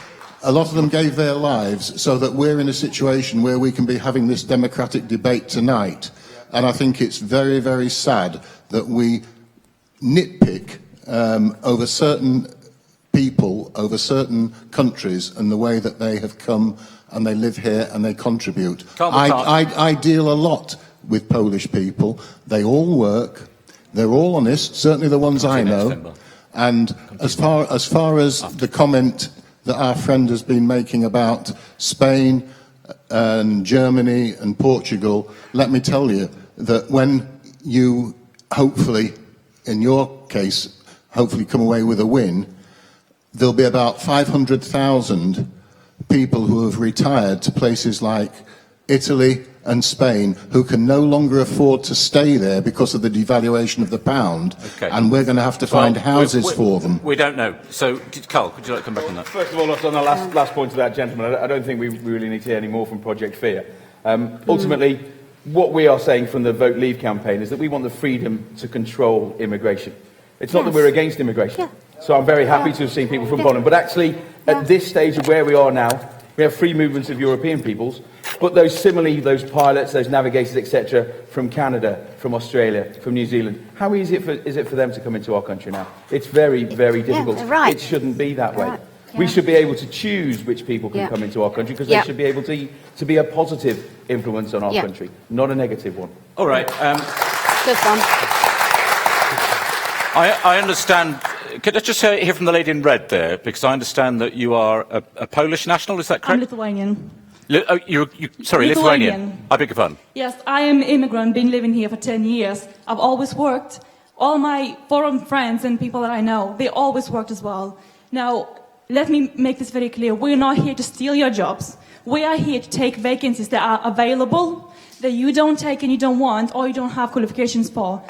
A lot of them gave their lives so that we're in a situation where we can be having this democratic debate tonight. And I think it's very, very sad that we nitpick over certain people, over certain countries, and the way that they have come and they live here and they contribute. I deal a lot with Polish people. They all work. They're all honest, certainly the ones I know. And as far as the comment that our friend has been making about Spain and Germany and Portugal, let me tell you that when you hopefully, in your case, hopefully come away with a win, there'll be about 500,000 people who have retired to places like Italy and Spain who can no longer afford to stay there because of the devaluation of the pound, and we're going to have to find houses for them.
We don't know. So, Carl, could you like to come back on that?
First of all, on the last point of that gentleman, I don't think we really need to hear any more from Project Fear. Ultimately, what we are saying from the Vote Leave campaign is that we want the freedom to control immigration. It's not that we're against immigration. So I'm very happy to have seen people from Poland. But actually, at this stage of where we are now, we have free movements of European peoples, but those pilots, those navigators, etc., from Canada, from Australia, from New Zealand, how easy is it for them to come into our country now? It's very, very difficult. It shouldn't be that way. We should be able to choose which people can come into our country, because they should be able to be a positive influence on our country, not a negative one.
All right.
Good one.
I understand. Could I just hear from the lady in red there? Because I understand that you are a Polish national, is that correct?
I'm Lithuanian.
Sorry, Lithuanian. I beg your pardon.
Yes, I am an immigrant, been living here for 10 years. I've always worked. All my foreign friends and people that I know, they always worked as well. Now, let me make this very clear. We're not here to steal your jobs. We are here to take vacancies that are available, that you don't take and you don't want, or you don't have qualifications for.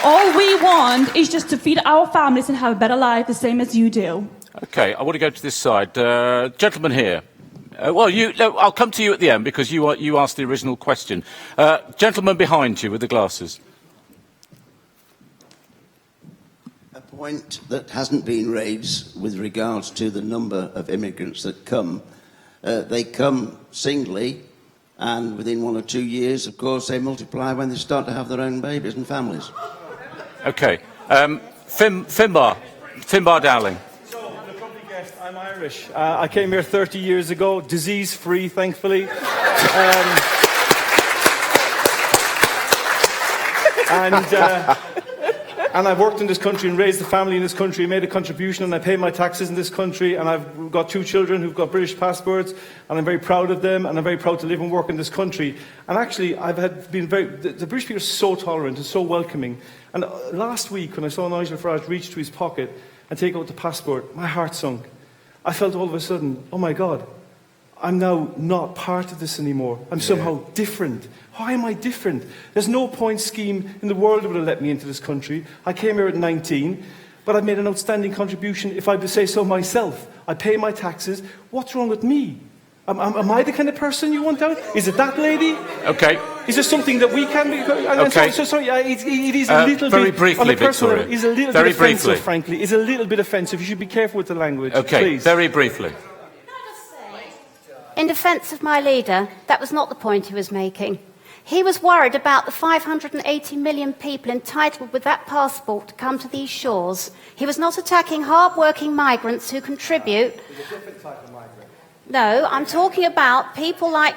All we want is just to feed our families and have a better life, the same as you do.
Okay, I want to go to this side. Gentleman here. I'll come to you at the end, because you asked the original question. Gentleman behind you with the glasses.
A point that hasn't been raised with regards to the number of immigrants that come. They come singly, and within 1 or 2 years, of course, they multiply when they start to have their own babies and families.
Okay. Finbar Dowling.
So, you'll probably guessed, I'm Irish. I came here 30 years ago, disease-free, thankfully. And I've worked in this country and raised a family in this country, made a contribution, and I pay my taxes in this country, and I've got 2 children who've got British passports, and I'm very proud of them, and I'm very proud to live and work in this country. And actually, the British people are so tolerant and so welcoming. And last week, when I saw Nigel Farage reach to his pocket and take out the passport, my heart sunk. I felt all of a sudden, oh my God, I'm now not part of this anymore. I'm somehow different. Why am I different? There's no point scheme in the world that would have let me into this country. I came here at 19, but I've made an outstanding contribution, if I would say so myself. I pay my taxes. What's wrong with me? Am I the kind of person you want out? Is it that lady?
Okay.
Is there something that we can be?
Okay.
Sorry, it is a little
very
bit...
briefly,
on a personal
Victoria.
level, is a little
Very
bit offensive,
briefly.
frankly. Is a little bit offensive. You should be careful with the language,
Okay,
please.
very briefly.
In defence of my leader, that was not the point he was making. He was worried about the 580 million people entitled with that passport to come to these shores. He was not attacking hard-working migrants who contribute.
There's a different type of migrant.
No, I'm talking about people like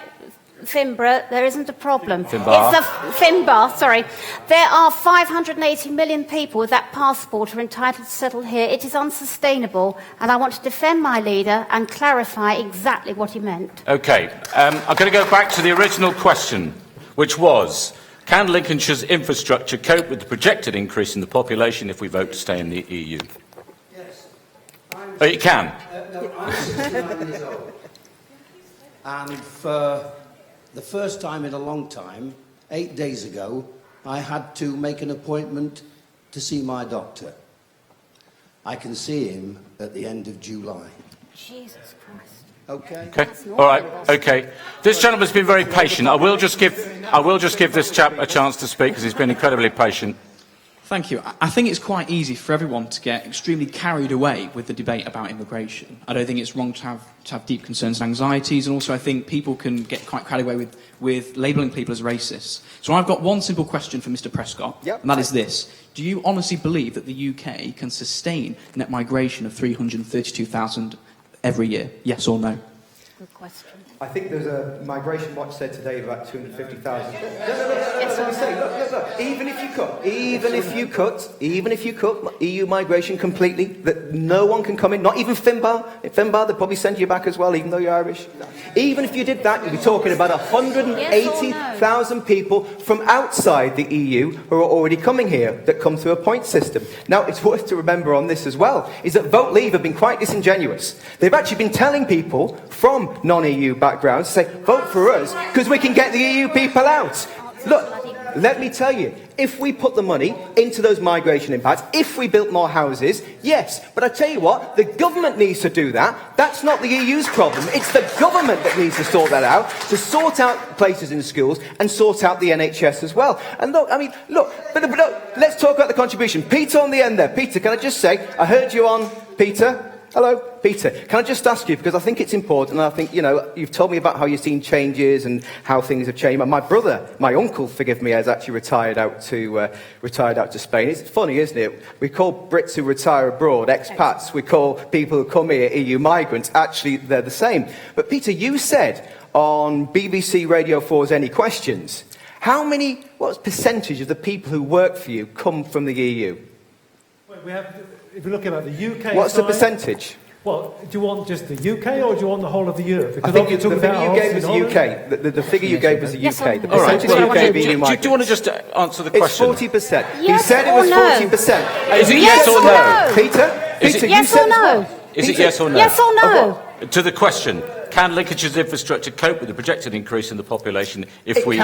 Finbar. There isn't a problem.
Finbar.
Finbar, sorry. There are 580 million people with that passport who are entitled to settle here. It is unsustainable, and I want to defend my leader and clarify exactly what he meant.
Okay. I'm going to go back to the original question, which was, can Lincolnshire's infrastructure cope with the projected increase in the population if we vote to stay in the EU?
Yes.
It can.
No, I'm 69 years old. And for the first time in a long time, 8 days ago, I had to make an appointment to see my doctor. I can see him at the end of July.
Jesus Christ.
Okay.
Okay. All right. Okay. This gentleman's been very patient. I will just give this chap a chance to speak, because he's been incredibly patient.
Thank you. I think it's quite easy for everyone to get extremely carried away with the debate about immigration. I don't think it's wrong to have deep concerns and anxieties, and also I think people can get quite carried away with labelling people as racists. So I've got one simple question for Mr Prescott, and that is this. Do you honestly believe that the UK can sustain net migration of 332,000 every year? Yes or no?
Good question.
I think there's a migration watch said today of about 250,000. Look. Even if you cut EU migration completely, that no one can come in, not even Finbar. In Finbar, they'd probably send you back as well, even though you're Irish. Even if you did that, you'd be talking about 180,000 people from outside the EU who are already coming here that come through a point system. Now, it's worth to remember on this as well, is that Vote Leave have been quite disingenuous. They've actually been telling people from non-EU backgrounds to say, vote for us, because we can get the EU people out. Look, let me tell you, if we put the money into those migration impacts, if we built more houses, yes. But I tell you what, the government needs to do that. That's not the EU's problem. It's the government that needs to sort that out, to sort out places in schools and sort out the NHS as well. And look, but let's talk about the contribution. Peter on the end there. Peter, can I just say, I heard you on, Peter. Hello, Peter. Can I just ask you, because I think it's important, and I think, you've told me about how you've seen changes and how things have changed. My uncle, forgive me, has actually retired out to Spain. It's funny, isn't it? We call Brits who retire abroad expats. We call people who come here EU migrants. Actually, they're the same. But Peter, you said on BBC Radio 4's Any Questions, what percentage of the people who work for you come from the EU?
If you're looking at the UK
What's
side,
the percentage?
Well, do you want just the UK or do you want the whole of the Europe?
I think the figure you gave was the UK. The figure you gave was the UK. The percentage of UK being migrants.
Do you want to just answer the question?
It's 40%. He
Yes
said it
or
was
no?
40%.
Is it yes or no?
Peter,
Yes
you said
or no?
Is it yes or no?
Yes or no?
To the question, can Lincolnshire's infrastructure cope with the projected increase in the population if we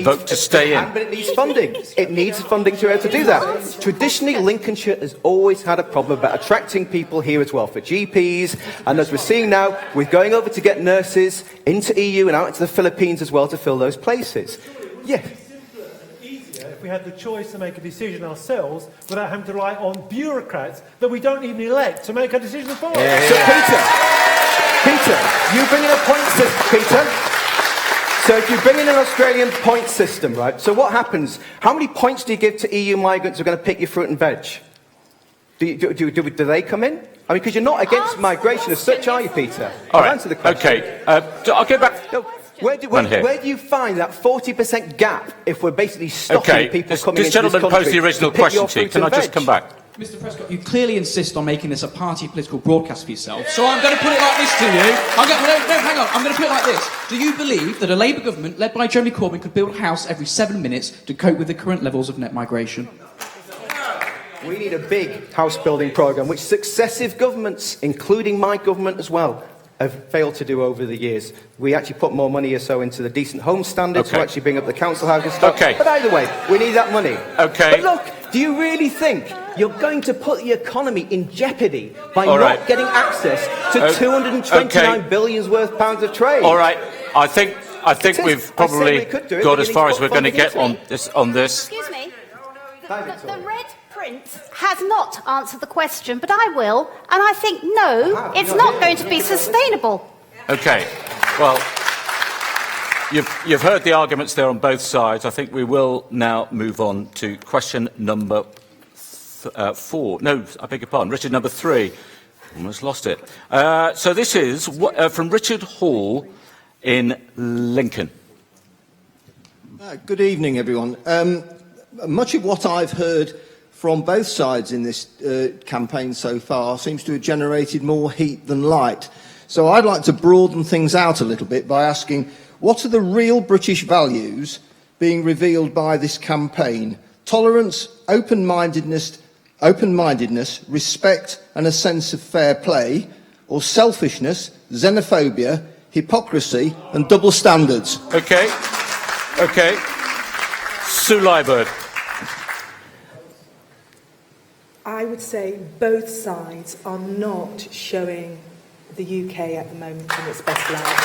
vote to stay in?
But it needs funding. It needs funding to be able to do that. Traditionally, Lincolnshire has always had a problem about attracting people here as well, for GPs, and as we're seeing now, we're going over to get nurses into EU and out into the Philippines as well to fill those places. Yeah.
If we had the choice to make a decision ourselves without having to rely on bureaucrats that we don't even elect to make a decision for us.
So Peter, you bring in a point system, Peter. So if you bring in an Australian point system, right, so what happens? How many points do you give to EU migrants who are going to pick your fruit and veg? Do they come in? I mean, because you're not against migration as such, are you, Peter?
All right.
Answer the question.
Okay. I'll go back.
No, where do you find that 40% gap if we're basically stopping people coming into this country?
This gentleman posed the original question to you. Can I just come back?
Mr Prescott, you clearly insist on making this a party political broadcast for yourself, so I'm going to put it like this to you. Hang on. I'm going to put it like this. Do you believe that a Labour government led by Jeremy Corbyn could build a house every 7 minutes to cope with the current levels of net migration?
We need a big house-building programme, which successive governments, including my government as well, have failed to do over the years. We actually put more money or so into the decent home standards to actually bring up the council housing stock.
Okay.
But either way, we need that money.
Okay.
But look, do you really think you're going to put the economy in jeopardy by not getting access to 229 billion worth pounds of trade?
All right. I think we've probably got as far as we're going to get on this.
Excuse me. The red print has not answered the question, but I will, and I think no, it's not going to be sustainable.
Okay. Well, you've heard the arguments there on both sides. I think we will now move on to question number 4. No, I beg your pardon. Richard, number 3. Almost lost it. So this is from Richard Hall in Lincoln.
Good evening, everyone. Much of what I've heard from both sides in this campaign so far seems to have generated more heat than light. So I'd like to broaden things out a little bit by asking, what are the real British values being revealed by this campaign? Tolerance, open-mindedness, respect and a sense of fair play, or selfishness, xenophobia, hypocrisy and double standards?
Okay. Sue Lyburd.
I would say both sides are not showing the UK at the moment in its best light.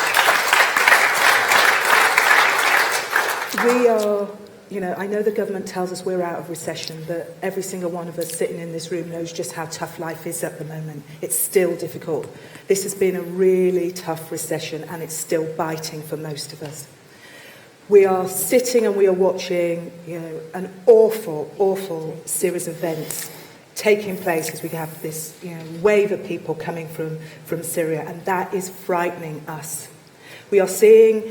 We are I know the government tells us we're out of recession, but every single one of us sitting in this room knows just how tough life is at the moment. It's still difficult. This has been a really tough recession, and it's still biting for most of us. We are sitting and we are watching, an awful, awful series of events taking place as we have this, wave of people coming from Syria, and that is frightening us. We are seeing,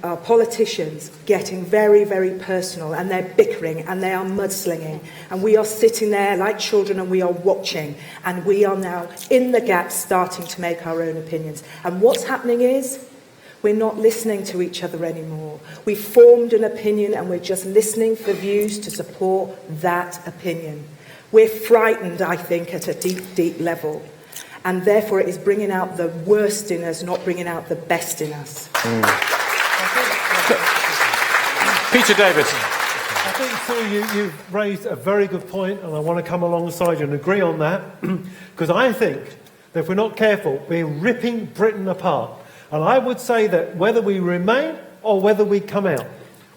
our politicians getting very, very personal, and they're bickering and they are mudslinging, and we are sitting there like children and we are watching, and we are now in the gap starting to make our own opinions. And what's happening is we're not listening to each other anymore. We've formed an opinion and we're just listening for views to support that opinion. We're frightened, I think, at a deep, deep level. And therefore it is bringing out the worst in us, not bringing out the best in us.
Peter Davis.
I think, Sue, you've raised a very good point, and I want to come alongside you and agree on that, because I think that if we're not careful, we're ripping Britain apart. And I would say that whether we remain or whether we come out,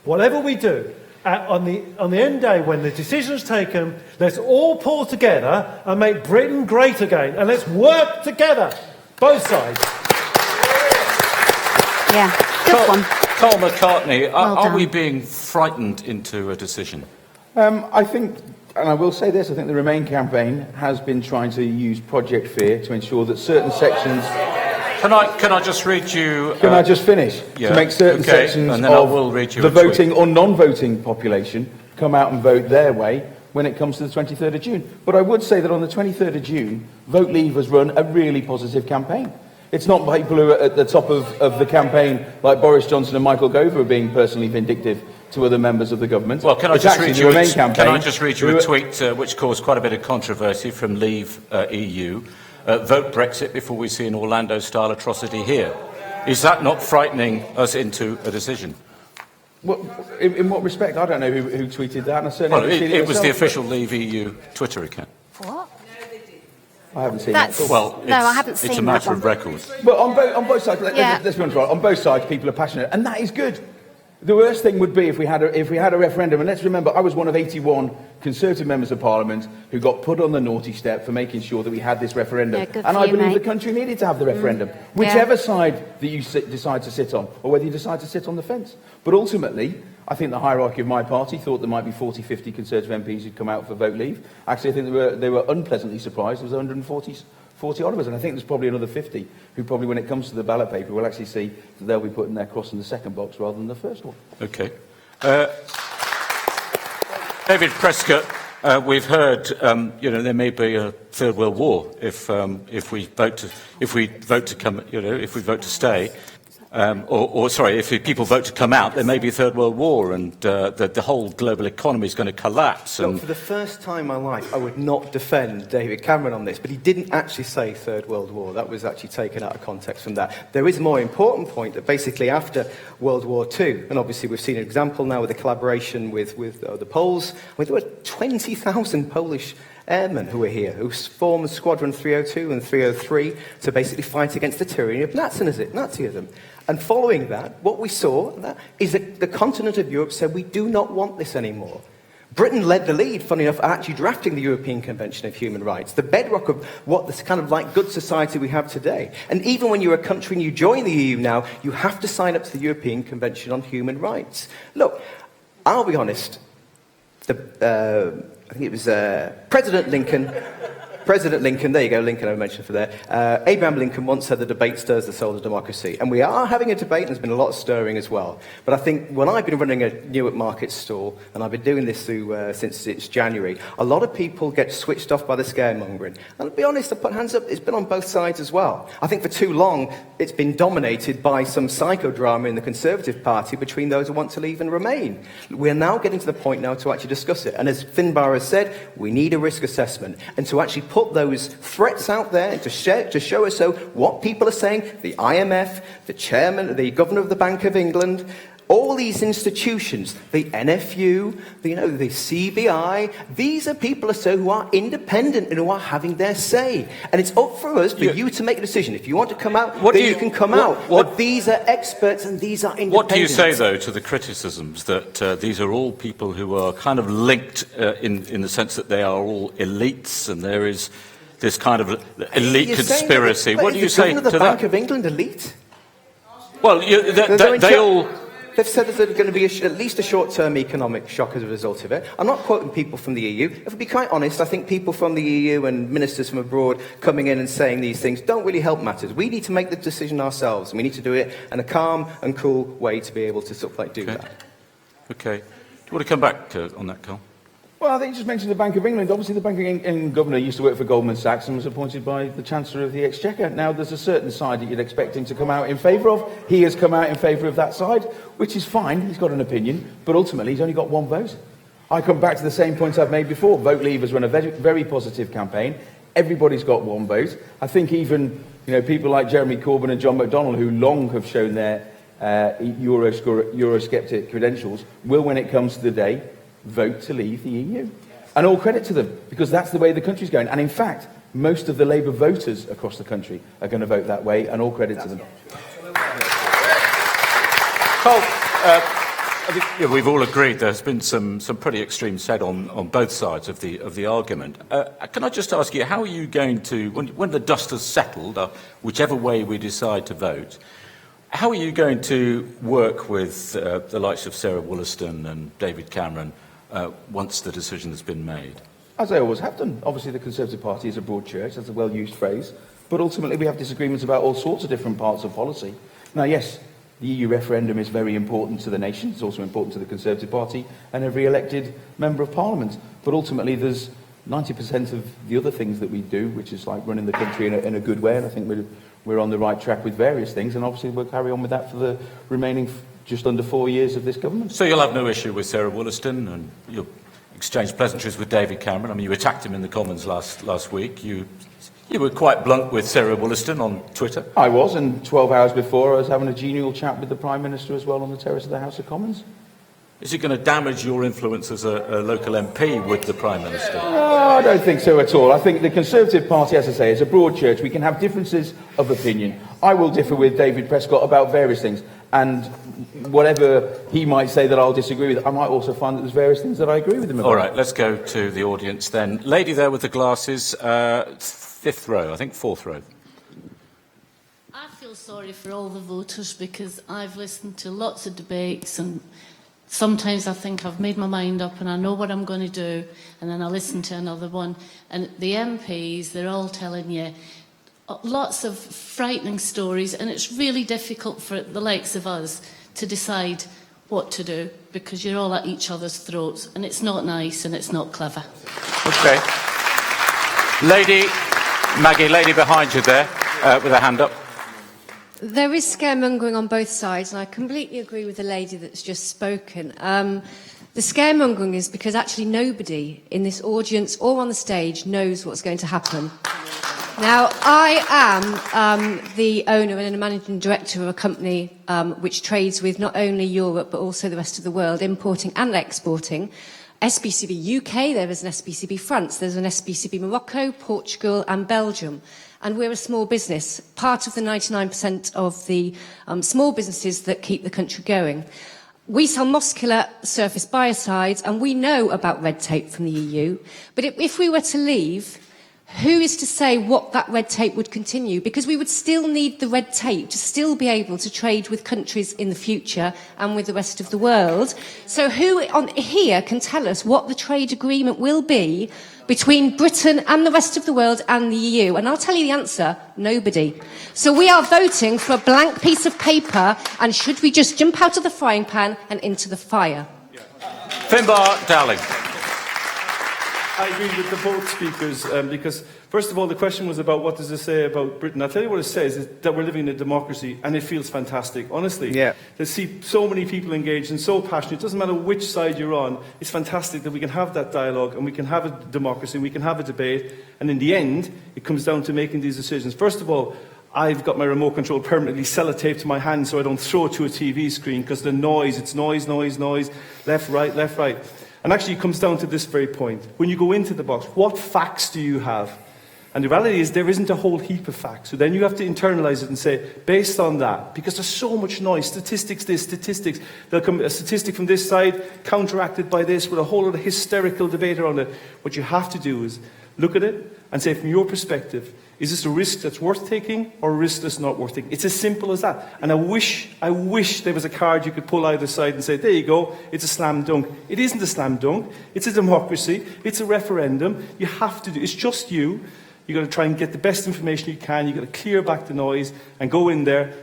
whatever we do, on the end day when the decision's taken, let's all pull together and make Britain great again, and let's work together, both sides.
Yeah, good one.
Carl McCartney, are we being frightened into a decision?
I think, and I will say this, I think the Remain campaign has been trying to use Project Fear to ensure that certain sections...
Can I just read you...
Can I just finish?
Yeah.
To make certain sections
and then I will read you
the
a tweet.
voting or non-voting population come out and vote their way when it comes to the 23rd of June. But I would say that on the 23rd of June, Vote Leave has run a really positive campaign. It's not people who are at the top of the campaign, like Boris Johnson and Michael Gove, who are being personally vindictive to other members of the government.
Well, can I just read you a tweet which caused quite a bit of controversy from Leave EU? Vote Brexit before we see an Orlando-style atrocity here. Is that not frightening us into a decision?
Well, in what respect? I don't know who tweeted that. And I certainly
it was the official Leave EU Twitter account.
What?
I haven't seen that.
Well,
no, I haven't seen
it's a matter of record.
Well, on both sides, let's be honest, on both sides, people are passionate, and that is good. The worst thing would be if we had a referendum, and let's remember, I was one of 81 Conservative members of Parliament who got put on the naughty step for making sure that we had this referendum.
Yeah,
and I believe the country needed to have the referendum, whichever side that you decide to sit on, or whether you decide to sit on the fence. But ultimately, I think the hierarchy of my party thought there might be 40, 50 Conservative MPs who'd come out for Vote Leave. Actually, I think they were unpleasantly surprised. There was 140 odd of us, and I think there's probably another 50 who probably, when it comes to the ballot paper, will actually see that they'll be putting their cross in the second box rather than the first one.
Okay. David Prescott, we've heard, there may be a third world war if we vote to stay. If people vote to come out, there may be a third world war, and the whole global economy is going to collapse.
Look, for the first time in my life, I would not defend David Cameron on this, but he didn't actually say Third World War. That was actually taken out of context from that. There is a more important point that basically after World War II, and obviously we've seen an example now with the collaboration with the Poles, there were 20,000 Polish airmen who were here, who formed Squadron 302 and 303 to basically fight against the tyranny of Nazism. And following that, what we saw is that the continent of Europe said, we do not want this anymore. Britain led the lead, funny enough, actually drafting the European Convention of Human Rights, the bedrock of what this kind of like good society we have today. And even when you're a country and you join the EU now, you have to sign up to the European Convention on Human Rights. Look, I'll be honest, I think it was President Lincoln, there you go, Lincoln I mentioned for there. Abraham Lincoln once said the debate stirs the soul of democracy. And we are having a debate, and there's been a lot of stirring as well. But I think when I've been running a Newark Market stall, and I've been doing this since it's January, a lot of people get switched off by the scaremongering. And I'll be honest, I put hands up, it's been on both sides as well. I think for too long, it's been dominated by some psychodrama in the Conservative Party between those who want to leave and remain. We're now getting to the point now to actually discuss it. And as Finbar has said, we need a risk assessment. And to actually put those threats out there and to show us what people are saying, the IMF, the chairman, the governor of the Bank of England, All these institutions, the NFU, the CBI, these are people who are independent and who are having their say. And it's up for us, for you to make a decision. If you want to come out, you can come out. But these are experts and these are independent.
What do you say, though, to the criticisms that these are all people who are kind of linked in the sense that they are all elites and there is this kind of elite conspiracy? What do you say to that?
The Bank of England elite?
Well, they all...
They've said there's going to be at least a short-term economic shock as a result of it. I'm not quoting people from the EU. If I be quite honest, I think people from the EU and ministers from abroad coming in and saying these things don't really help matters. We need to make the decision ourselves, and we need to do it in a calm and cool way to be able to do that.
Okay. Do you want to come back on that, Carl?
Well, I think you just mentioned the Bank of England. Obviously, the Bank of England governor used to work for Goldman Sachs and was appointed by the Chancellor of the Exchequer. Now, there's a certain side that you'd expect him to come out in favour of. He has come out in favour of that side, which is fine. He's got an opinion, but ultimately he's only got one vote. I come back to the same points I've made before. Vote Leave has run a very, very positive campaign. Everybody's got one vote. I think even people like Jeremy Corbyn and John McDonnell, who long have shown their Eurosceptic credentials, will, when it comes to the day, vote to leave the EU. And all credit to them, because that's the way the country's going. And in fact, most of the Labour voters across the country are going to vote that way, and all credit to them.
Carl, I think we've all agreed there's been some pretty extreme said on both sides of the argument. Can I just ask you, how are you going to, when the dust has settled, whichever way we decide to vote, how are you going to work with the likes of Sarah Wollaston and David Cameron once the decision has been made?
As I always have done. Obviously, the Conservative Party is a broad church. That's a well-used phrase. But ultimately, we have disagreements about all sorts of different parts of policy. Now, yes, the EU referendum is very important to the nation. It's also important to the Conservative Party and every elected member of Parliament. But ultimately, there's 90% of the other things that we do, which is like running the country in a good way. And I think we're on the right track with various things. And obviously, we'll carry on with that for the remaining just under 4 years of this government.
So you'll have no issue with Sarah Wollaston, and you'll exchange pleasantries with David Cameron. I mean, you attacked him in the Commons last week. You were quite blunt with Sarah Wollaston on Twitter.
I was, and 12 hours before I was having a genial chat with the Prime Minister as well on the terrace of the House of Commons.
Is it going to damage your influence as a local MP with the Prime Minister?
No, I don't think so at all. I think the Conservative Party, as I say, is a broad church. We can have differences of opinion. I will differ with David Prescott about various things. And whatever he might say that I'll disagree with, I might also find that there's various things that I agree with him about.
All right, let's go to the audience then. Lady there with the glasses, fifth row, I think fourth row.
I feel sorry for all the voters because I've listened to lots of debates and sometimes I think I've made my mind up and I know what I'm going to do, and then I listen to another one. And the MPs, they're all telling you lots of frightening stories, and it's really difficult for the likes of us to decide what to do because you're all at each other's throats, and it's not nice and it's not clever.
Okay. Maggie, lady behind you there with her hand up.
There is scaremongering on both sides, and I completely agree with the lady that's just spoken. The scaremongering is because actually nobody in this audience or on the stage knows what's going to happen. Now, I am the owner and a managing director of a company which trades with not only Europe but also the rest of the world, importing and exporting. SBCB UK, there is an SBCB France, there's an SBCB Morocco, Portugal and Belgium. And we're a small business, part of the 99% of the small businesses that keep the country going. We sell muscular surface biocides, and we know about red tape from the EU. But if we were to leave, who is to say what that red tape would continue? Because we would still need the red tape to still be able to trade with countries in the future and with the rest of the world. So who on here can tell us what the trade agreement will be between Britain and the rest of the world and the EU? And I'll tell you the answer, nobody. So we are voting for a blank piece of paper, and should we just jump out of the frying pan and into the fire?
Finbar Dowling.
I agree with the both speakers because, first of all, the question was about what does it say about Britain. I'll tell you what it says, is that we're living in a democracy, and it feels fantastic, honestly. Yeah. To see so many people engaged and so passionate, it doesn't matter which side you're on, it's fantastic that we can have that dialogue and we can have a democracy, we can have a debate, and in the end, it comes down to making these decisions. First of all, I've got my remote control permanently sellotaped to my hand so I don't throw it to a TV screen because the noise, it's noise, noise, noise, left, right, left, right. And actually it comes down to this very point. When you go into the box, what facts do you have? And the reality is there isn't a whole heap of facts. So then you have to internalise it and say, based on that, because there's so much noise, statistics this, statistics, there'll come a statistic from this side, counteracted by this, with a whole lot of hysterical debate around it. What you have to do is look at it and say, from your perspective, is this a risk that's worth taking or a risk that's not worth taking? It's as simple as that. And I wish there was a card you could pull either side and say, there you go, it's a slam dunk. It isn't a slam dunk. It's a democracy. It's a referendum. You have to do, it's just you. You've got to try and get the best information you can. You've got to clear back the noise and go in there,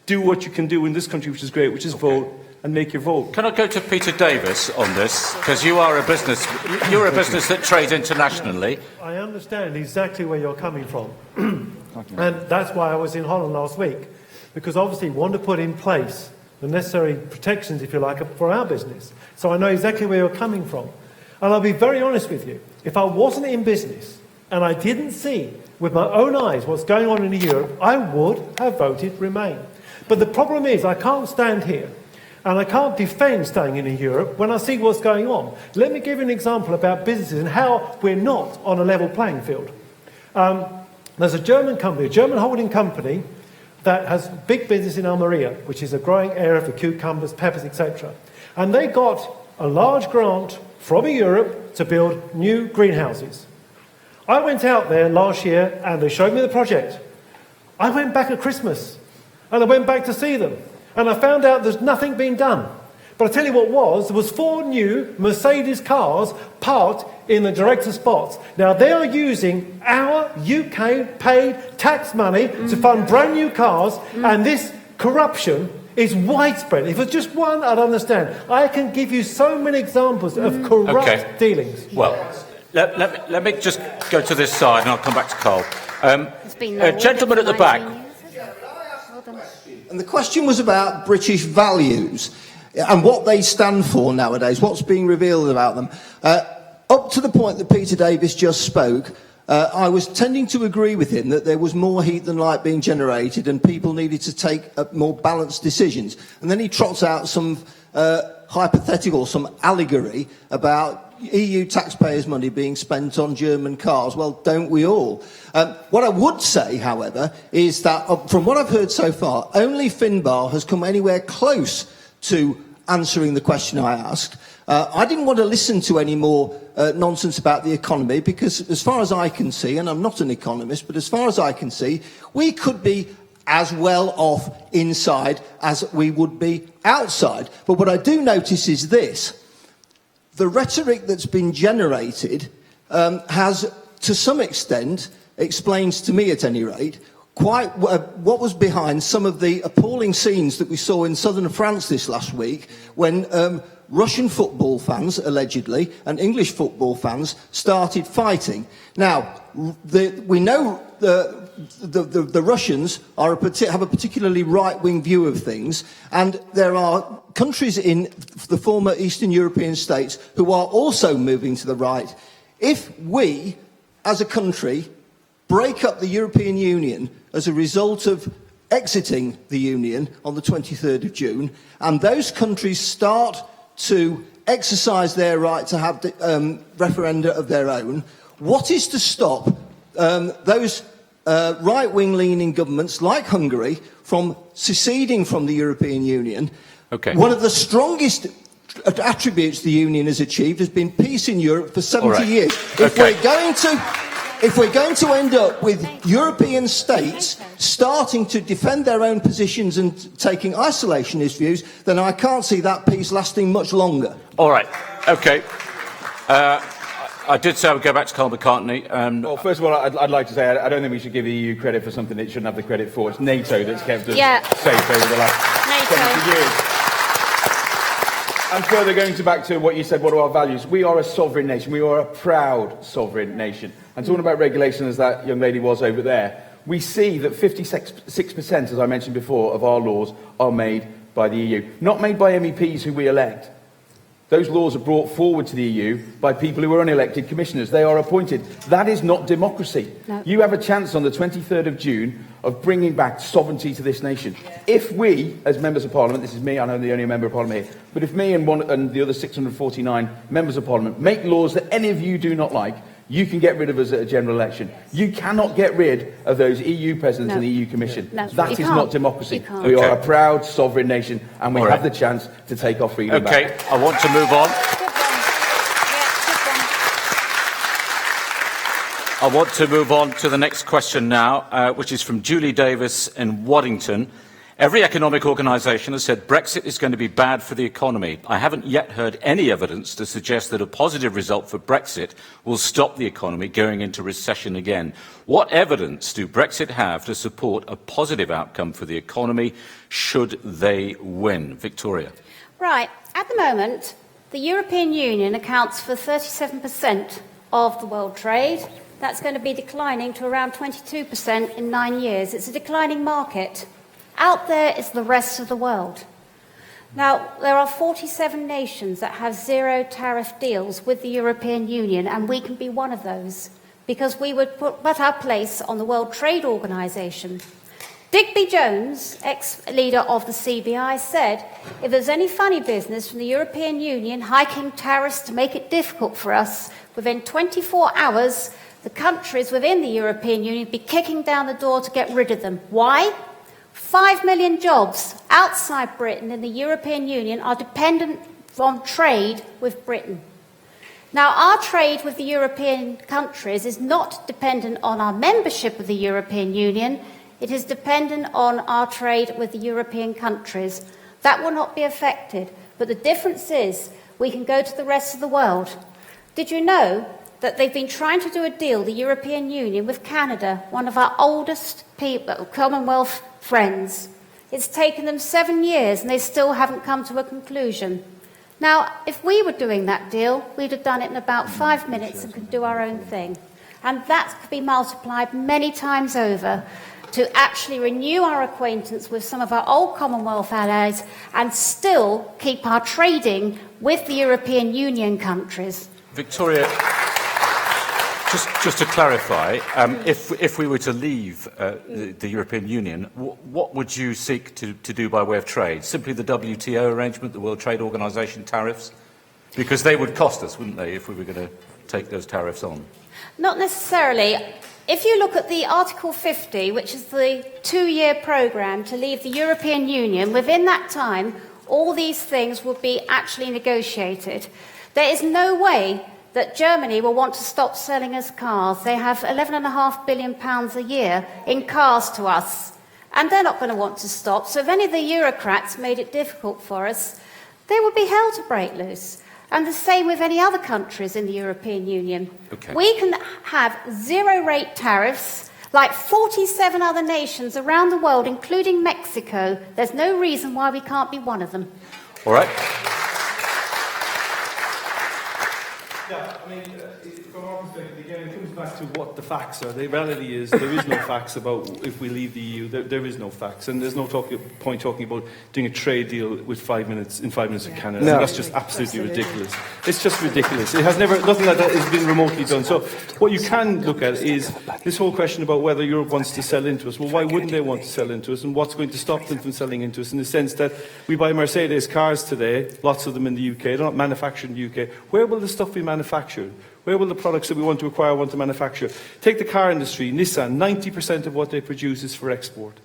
do what you can do in this country, which is great, which is vote, and make your vote.
Can I go to Peter Davis on this? Because you're a business that trades internationally.
I understand exactly where you're coming from. And that's why I was in Holland last week. Because obviously we want to put in place the necessary protections, if you like, for our business. So I know exactly where you're coming from. And I'll be very honest with you. If I wasn't in business and I didn't see with my own eyes what's going on in Europe, I would have voted Remain. But the problem is I can't stand here and I can't defend staying in Europe when I see what's going on. Let me give you an example about businesses and how we're not on a level playing field. There's a German company, a German holding company, that has big business in Almeria, which is a growing area for cucumbers, peppers, etc. And they got a large grant from Europe to build new greenhouses. I went out there last year and they showed me the project. I went back at Christmas and I went back to see them. And I found out there's nothing being done. But I tell you what there was 4 new Mercedes cars parked in the director's spots. Now they are using our UK paid tax money to fund brand new cars, and this corruption is widespread. If it's just one, I'd understand. I can give you so many examples of corrupt dealings.
Well, let me just go to this side and I'll come back to Cole. Gentleman at the back.
And the question was about British values and what they stand for nowadays, what's being revealed about them. Up to the point that Peter Davis just spoke, I was tending to agree with him that there was more heat than light being generated and people needed to take more balanced decisions. And then he trots out some hypothetical, some allegory about EU taxpayers' money being spent on German cars. Well, don't we all? What I would say, however, is that from what I've heard so far, only Finbar has come anywhere close to answering the question I asked. I didn't want to listen to any more nonsense about the economy because as far as I can see, and I'm not an economist, but as far as I can see, we could be as well off inside as we would be outside. But what I do notice is this. The rhetoric that's been generated has, to some extent, explains to me at any rate, quite what was behind some of the appalling scenes that we saw in southern France this last week when Russian football fans, allegedly, and English football fans started fighting. Now, we know the Russians have a particularly right-wing view of things, and there are countries in the former Eastern European states who are also moving to the right. If we, as a country, break up the European Union as a result of exiting the Union on the 23rd of June, and those countries start to exercise their right to have referenda of their own, what is to stop those right-wing leaning governments like Hungary from seceding from the European Union?
Okay.
One of the strongest attributes the Union has achieved has been peace in Europe for 70 years. If we're going to end up with European states starting to defend their own positions and taking isolationist views, then I can't see that peace lasting much longer.
All right. Okay. I did say I would go back to Carl McCartney.
Well, first of all, I'd like to say I don't think we should give the EU credit for something it shouldn't have the credit for. It's NATO that's kept us safe over the last 70 years. And further going back to what you said, what are our values? We are a sovereign nation. We are a proud sovereign nation. And talking about regulation, as that young lady was over there, we see that 56%, as I mentioned before, of our laws are made by the EU. Not made by MEPs who we elect. Those laws are brought forward to the EU by people who are unelected commissioners. They are appointed. That is not democracy.
No.
You have a chance on the 23rd of June of bringing back sovereignty to this nation. If we, as members of Parliament, this is me, I know I'm the only member of Parliament here, but if me and the other 649 members of Parliament make laws that any of you do not like, you can get rid of us at a general election. You cannot get rid of those EU presidents and the EU Commission.
No,
that is not democracy. We are a proud, sovereign nation, and we have the chance to take our freedom back.
Okay, I want to move on. I want to move on to the next question now, which is from Julie Davis in Waddington. Every economic organisation has said Brexit is going to be bad for the economy. I haven't yet heard any evidence to suggest that a positive result for Brexit will stop the economy going into recession again. What evidence do Brexit have to support a positive outcome for the economy should they win? Victoria.
Right. At the moment, the European Union accounts for 37% of the world trade. That's going to be declining to around 22% in 9 years. It's a declining market. Out there is the rest of the world. Now, there are 47 nations that have zero tariff deals with the European Union, and we can be one of those, because we would put our place on the World Trade Organization. Digby Jones, ex-leader of the CBI, said, if there's any funny business from the European Union hiking tariffs to make it difficult for us, within 24 hours, the countries within the European Union would be kicking down the door to get rid of them. Why? 5 million jobs outside Britain in the European Union are dependent on trade with Britain. Now, our trade with the European countries is not dependent on our membership of the European Union. It is dependent on our trade with the European countries. That will not be affected. But the difference is we can go to the rest of the world. Did you know that they've been trying to do a deal, the European Union, with Canada, one of our oldest Commonwealth friends? It's taken them 7 years and they still haven't come to a conclusion. Now, if we were doing that deal, we'd have done it in about 5 minutes and could do our own thing. And that could be multiplied many times over to actually renew our acquaintance with some of our old Commonwealth allies and still keep our trading with the European Union countries.
Victoria, just to clarify, if we were to leave the European Union, what would you seek to do by way of trade? Simply the WTO arrangement, the World Trade Organization tariffs? Because they would cost us, wouldn't they, if we were going to take those tariffs on?
Not necessarily. If you look at the Article 50, which is the 2-year programme to leave the European Union, within that time, all these things will be actually negotiated. There is no way that Germany will want to stop selling us cars. They have £11.5 billion a year in cars to us, and they're not going to want to stop. So if any of the Eurocrats made it difficult for us, they would be held to break loose. And the same with any other countries in the European Union.
Okay.
We can have zero-rate tariffs like 47 other nations around the world, including Mexico. There's no reason why we can't be one of them.
All right.
Yeah, I mean, from our perspective, again, it comes back to what the facts are. The reality is there is no facts about if we leave the EU. There is no facts, and there's no point talking about doing a trade deal with 5 minutes with Canada.
No.
That's just absolutely ridiculous. It's just ridiculous. It has never, nothing like that has been remotely done. So what you can look at is this whole question about whether Europe wants to sell into us. Well, why wouldn't they want to sell into us, and what's going to stop them from selling into us? In the sense that we buy Mercedes cars today, lots of them in the UK. They're not manufactured in the UK. Where will the stuff be manufactured? Where will the products that we want to acquire want to manufacture? Take the car industry, Nissan, 90% of what they produce is for export.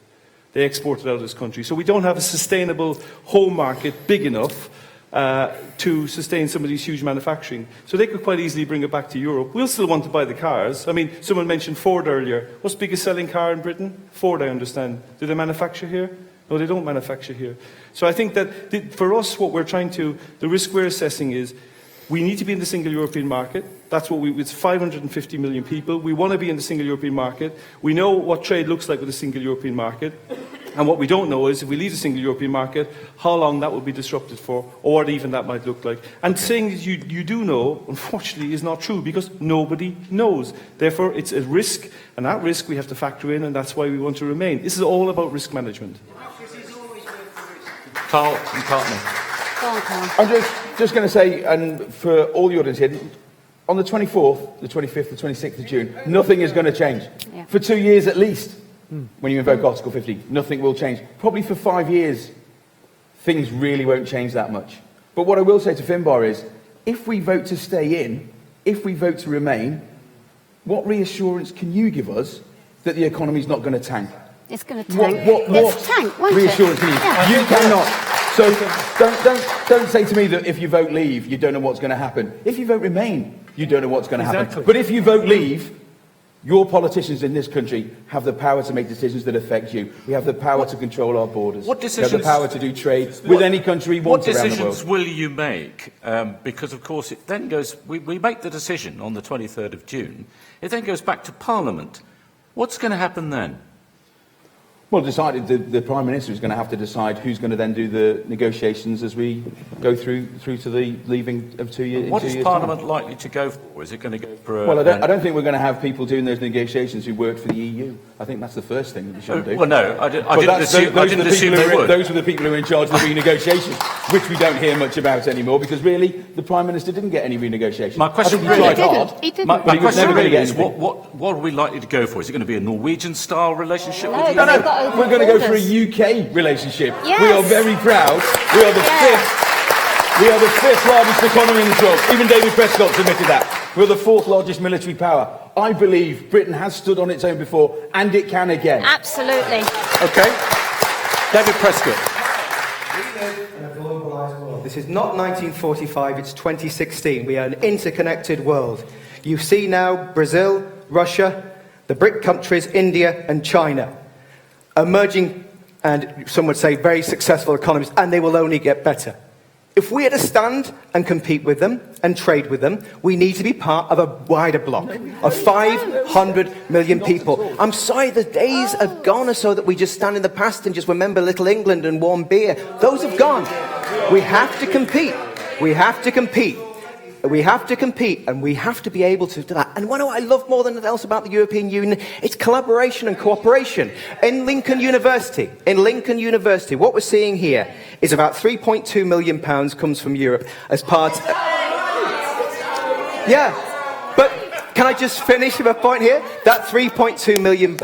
They export it out of this country. So we don't have a sustainable home market big enough to sustain some of these huge manufacturing. So they could quite easily bring it back to Europe. We'll still want to buy the cars. I mean, someone mentioned Ford earlier. What's the biggest selling car in Britain? Ford, I understand. Do they manufacture here? No, they don't manufacture here. So I think that for us, what we're trying to, the risk we're assessing is, we need to be in the single European market. That's what it's 550 million people. We want to be in the single European market. We know what trade looks like with a single European market. And what we don't know is, if we leave the single European market, how long that will be disrupted for, or what even that might look like. And saying that you do know, unfortunately, is not true, because nobody knows. Therefore, it's a risk, and that risk we have to factor in, and that's why we want to remain. This is all about risk management.
Carl McCartney.
Go on, Carl.
I'm just
just going to say, and for all the audience here, on the 24th, the 25th, the 26th of June, nothing is going to change.
Yeah.
For 2 years at least, when you invoke Article 50, nothing will change. Probably for 5 years, things really won't change that much. But what I will say to Finbar is, if we vote to stay in, if we vote to remain, what reassurance can you give us that the economy's not going to tank?
It's going to tank.
What
It's tank, won't
reassurance
it?
can you?
Yeah.
You cannot. So don't say to me that if you vote leave, you don't know what's going to happen. If you vote remain, you don't know what's going to happen. But if you vote leave, your politicians in this country have the power to make decisions that affect you. We have the power to control our borders.
What decisions?
We have the power to do trade with any country we want around the world.
What decisions will you make? Because, of course, it then goes... We make the decision on the 23rd of June. It then goes back to Parliament. What's going to happen then?
Well, the Prime Minister is going to have to decide who's going to then do the negotiations as we go through to the leaving of 2 years.
What is Parliament likely to go for? Is it going to go for a...
Well, I don't think we're going to have people doing those negotiations who work for the EU. I think that's the first thing that we shouldn't do.
Well, no, I didn't assume they would.
Those are the people who are in charge of the renegotiations, which we don't hear much about anymore, because really, the Prime Minister didn't get any renegotiations.
My question
really is,
my question really is, what are we likely to go for? Is it going to be a Norwegian-style relationship with the
No,
EU?
no, we're going to go for a UK relationship.
Yes.
We are very proud. We are the fifth largest economy in the world. Even David Prescott admitted that. We're the fourth largest military power. I believe Britain has stood on its own before, and it can again.
Absolutely.
Okay? David Prescott.
We live in a globalised world. This is not 1945, it's 2016. We are an interconnected world. You see now Brazil, Russia, the BRIC countries, India and China, emerging, and some would say very successful economies, and they will only get better. If we are to stand and compete with them and trade with them, we need to be part of a wider bloc of 500 million people. I'm sorry, the days have gone so that we just stand in the past and just remember Little England and warm beer. Those have gone. We have to compete. We have to compete. We have to compete, and we have to be able to do that. And what I love more than anything else about the European Union, it's collaboration and cooperation. In Lincoln University, what we're seeing here is about £3.2 million comes from Europe as part... Yeah, but can I just finish with a point here? That £3.2 million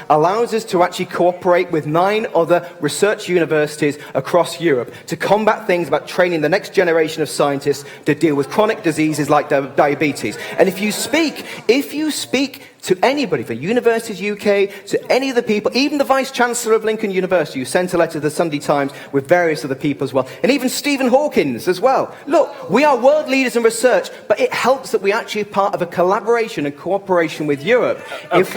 allows us to actually cooperate with 9 other research universities across Europe to combat things about training the next generation of scientists to deal with chronic diseases like diabetes. And if you speak to anybody from Universities UK, to any of the people, even the Vice-Chancellor of Lincoln University, who sent a letter to the Sunday Times with various other people as well, and even Stephen Hawkins as well. Look, we are world leaders in research, but it helps that we actually are part of a collaboration and cooperation with Europe. Okay. If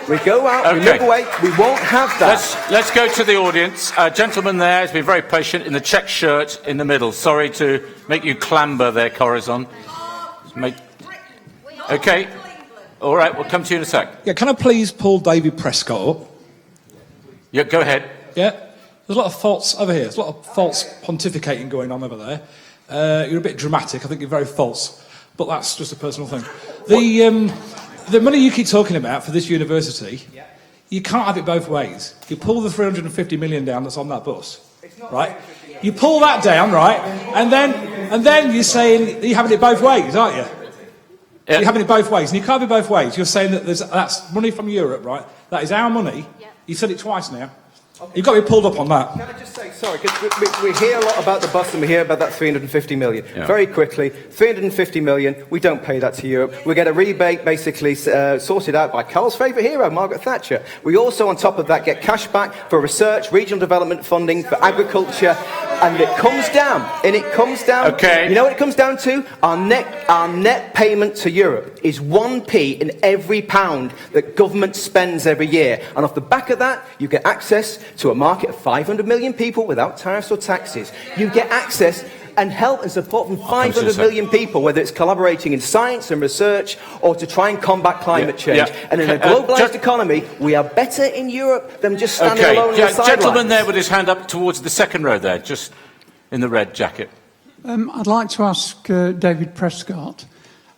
we go out, we move away, we won't have that.
Let's go to the audience. Gentleman there has been very patient in the check shirt in the middle. Sorry to make you clamber there, Corazon. Okay. All right, we'll come to you in a sec.
Yeah, can I please pull David Prescott up?
Yeah, go ahead.
Yeah, there's a lot of false over here. There's a lot of false pontificating going on over there. You're a bit dramatic. I think you're very false, but that's just a personal thing. The money you keep talking about for this university, you can't have it both ways. You pull the 350 million down that's on that bus, right? You pull that down, right, and then you're saying you're having it both ways, aren't you? Yeah. You're having it both ways, and you can't have it both ways. You're saying that that's money from Europe, right? That is our money. Yeah. You've said it twice now. Okay. You've got to be pulled up on that.
Can I just say, sorry, because we hear a lot about the bus and we hear about that 350 million. Yeah. Very quickly, 350 million, we don't pay that to Europe. We get a rebate basically sorted out by Carl's favourite hero, Margaret Thatcher. We also, on top of that, get cash back for research, regional development funding, for agriculture, and it comes down. Okay. You know what it comes down to? Our net payment to Europe is 1p in every pound that government spends every year. And off the back of that, you get access to a market of 500 million people without tariffs or taxes. You get access and help and support from 500 million people, whether it's collaborating in science and research or to try and combat climate change. Yeah. And in a globalised economy, we are better in Europe than just standing alone on the sidelines.
Gentleman there with his hand up towards the second row there, just in the red jacket.
I'd like to ask David Prescott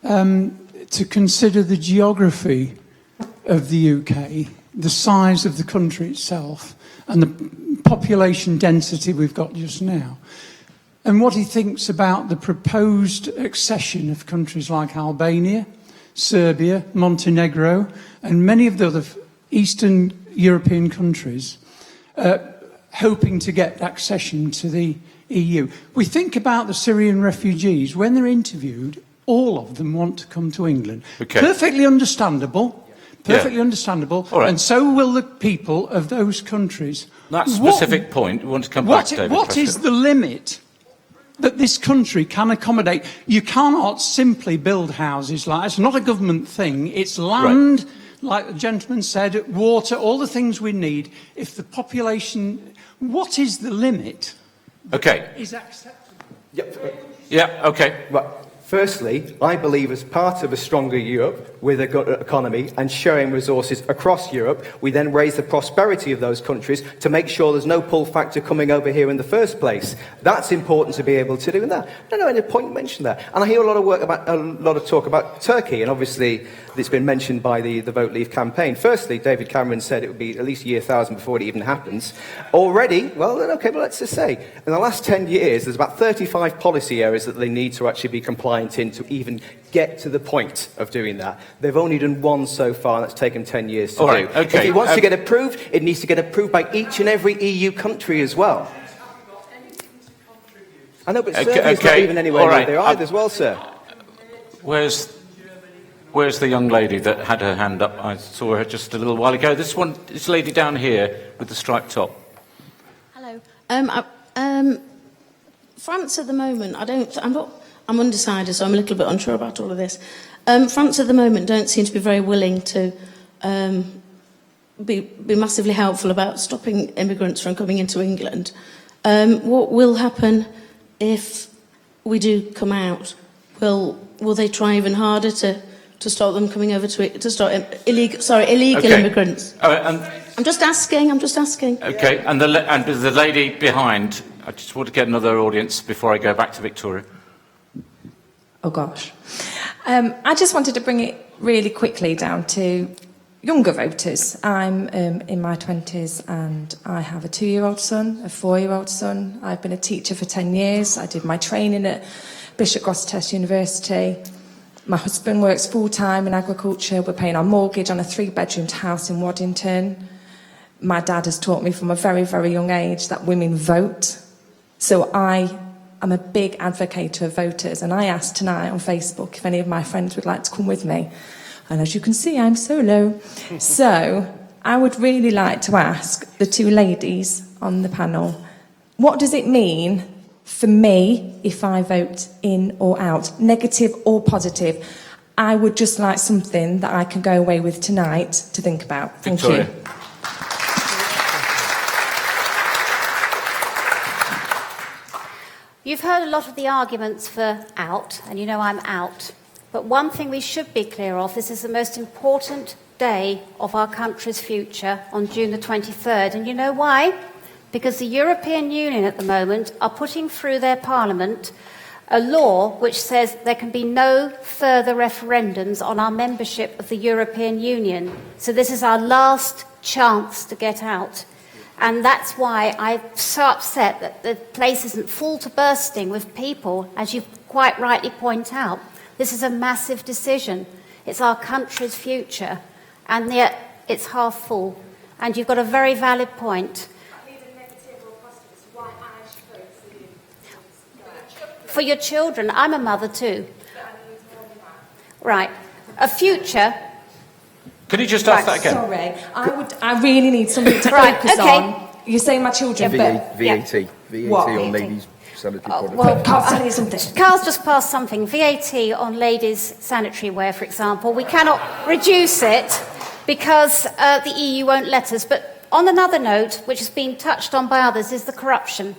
to consider the geography of the UK, the size of the country itself, and the population density we've got just now. and what he thinks about the proposed accession of countries like Albania, Serbia, Montenegro, and many of the other Eastern European countries hoping to get accession to the EU. We think about the Syrian refugees. When they're interviewed, all of them want to come to England.
Okay.
Perfectly understandable. Perfectly understandable.
All right.
And so will the people of those countries.
That specific point, we want to come back to David
What
Prescott.
is the limit that this country can accommodate? You cannot simply build houses like it's not a government thing. It's land, like the gentleman said, water, all the things we need. If the population, what is the limit?
Okay.
Is acceptable?
Yeah. Okay.
Right. Firstly, I believe as part of a stronger Europe with a good economy and sharing resources across Europe, we then raise the prosperity of those countries to make sure there's no pull factor coming over here in the first place. That's important to be able to do. And that, I don't know any point mentioned that. And I hear a lot of talk about Turkey, and obviously it's been mentioned by the Vote Leave campaign. Firstly, David Cameron said it would be at least year 1000 before it even happens. Already, well, okay, but let's just say, in the last 10 years, there's about 35 policy areas that they need to actually be compliant in to even get to the point of doing that. They've only done one so far, and that's taken 10 years to do.
Okay.
If it wants to get approved, it needs to get approved by each and every EU country as well. I know, but Serbia's not even anywhere near there either as well, sir.
Where's the young lady that had her hand up? I saw her just a little while ago. This lady down here with the striped top.
Hello. France at the moment, I'm undecided, so I'm a little bit unsure about all of this. France at the moment don't seem to be very willing to be massively helpful about stopping immigrants from coming into England. What will happen if we do come out? Will they try even harder to stop them coming over to stop illegal immigrants? I'm just asking.
Okay, and the lady behind. I just want to get another audience before I go back to Victoria.
Oh gosh. I just wanted to bring it really quickly down to younger voters. I'm in my 20s and I have a 2-year-old son, a 4-year-old son. I've been a teacher for 10 years. I did my training at Bishop Gosseteste University. My husband works full-time in agriculture. We're paying our mortgage on a 3-bedroomed house in Waddington. My dad has taught me from a very, very young age that women vote. So I'm a big advocate of voters, and I asked tonight on Facebook if any of my friends would like to come with me. And as you can see, I'm solo. So I would really like to ask the two ladies on the panel, what does it mean for me if I vote in or out, negative or positive? I would just like something that I can go away with tonight to think about. Thank you.
You've heard a lot of the arguments for out, and you know I'm out. But one thing we should be clear of, this is the most important day of our country's future on June the 23rd. And you know why? Because the European Union at the moment are putting through their parliament a law which says there can be no further referendums on our membership of the European Union. So this is our last chance to get out. And that's why I'm so upset that the place isn't full to bursting with people, as you quite rightly point out. This is a massive decision. It's our country's future, and yet it's half full. And you've got a very valid point. For your children, I'm a mother too. Right. A future...
Can you just ask that again?
Sorry, I really need something to focus on. You're saying my children, but...
VAT on ladies' sanitary products.
Well, I'll tell you something. Carl's just passed something. VAT on ladies' sanitary wear, for example. We cannot reduce it because the EU won't let us. But on another note, which has been touched on by others, is the corruption.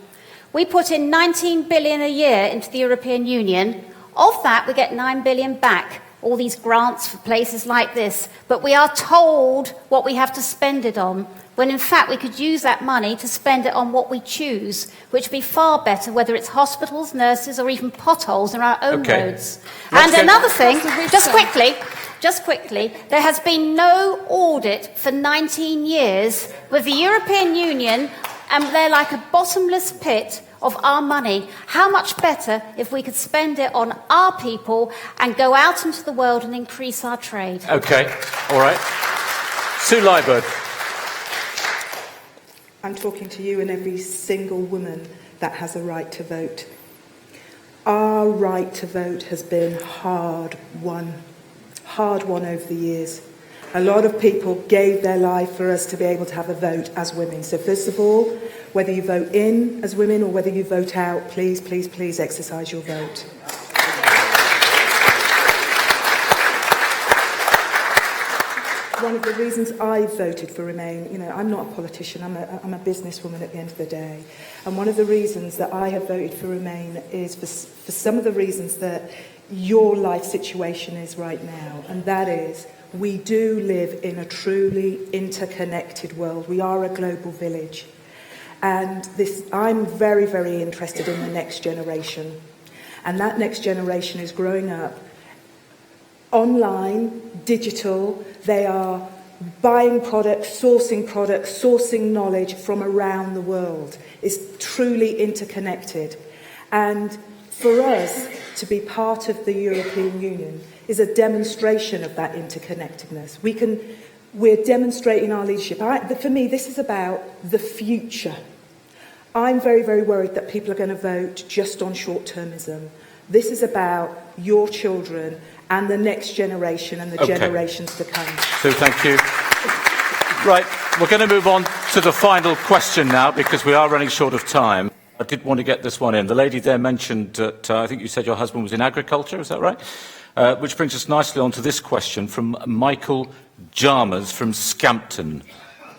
We put in 19 billion a year into the European Union. Of that, we get 9 billion back. All these grants for places like this, but we are told what we have to spend it on, when in fact we could use that money to spend it on what we choose, which would be far better, whether it's hospitals, nurses, or even potholes in our own roads. And another thing, just quickly, there has been no audit for 19 years with the European Union, and they're like a bottomless pit of our money, how much better if we could spend it on our people and go out into the world and increase our trade.
OK, all right. Sue Liebert.
I'm talking to you and every single woman that has a right to vote. Our right to vote has been hard won over the years. A lot of people gave their life for us to be able to have a vote as women. So first of all, whether you vote in as women or whether you vote out, please, please, please exercise your vote. One of the reasons I voted for Remain, you know, I'm not a politician, I'm a businesswoman at the end of the day. And one of the reasons that I have voted for Remain is for some of the reasons that your life situation is right now. And that is, we do live in a truly interconnected world. We are a global village. And I'm very, very interested in the next generation. And that next generation is growing up online, digital. They are buying products, sourcing knowledge from around the world. It's truly interconnected. And for us to be part of the European Union is a demonstration of that interconnectedness. We're demonstrating our leadership. For me, this is about the future. I'm very, very worried that people are going to vote just on short-termism. This is about your children and the next generation and the generations to come.
So thank you. Right, we're going to move on to the final question now because we are running short of time. I did want to get this one in. The lady there mentioned that I think you said your husband was in agriculture, is that right? Which brings us nicely on to this question from Michael Jarmers from Scampton.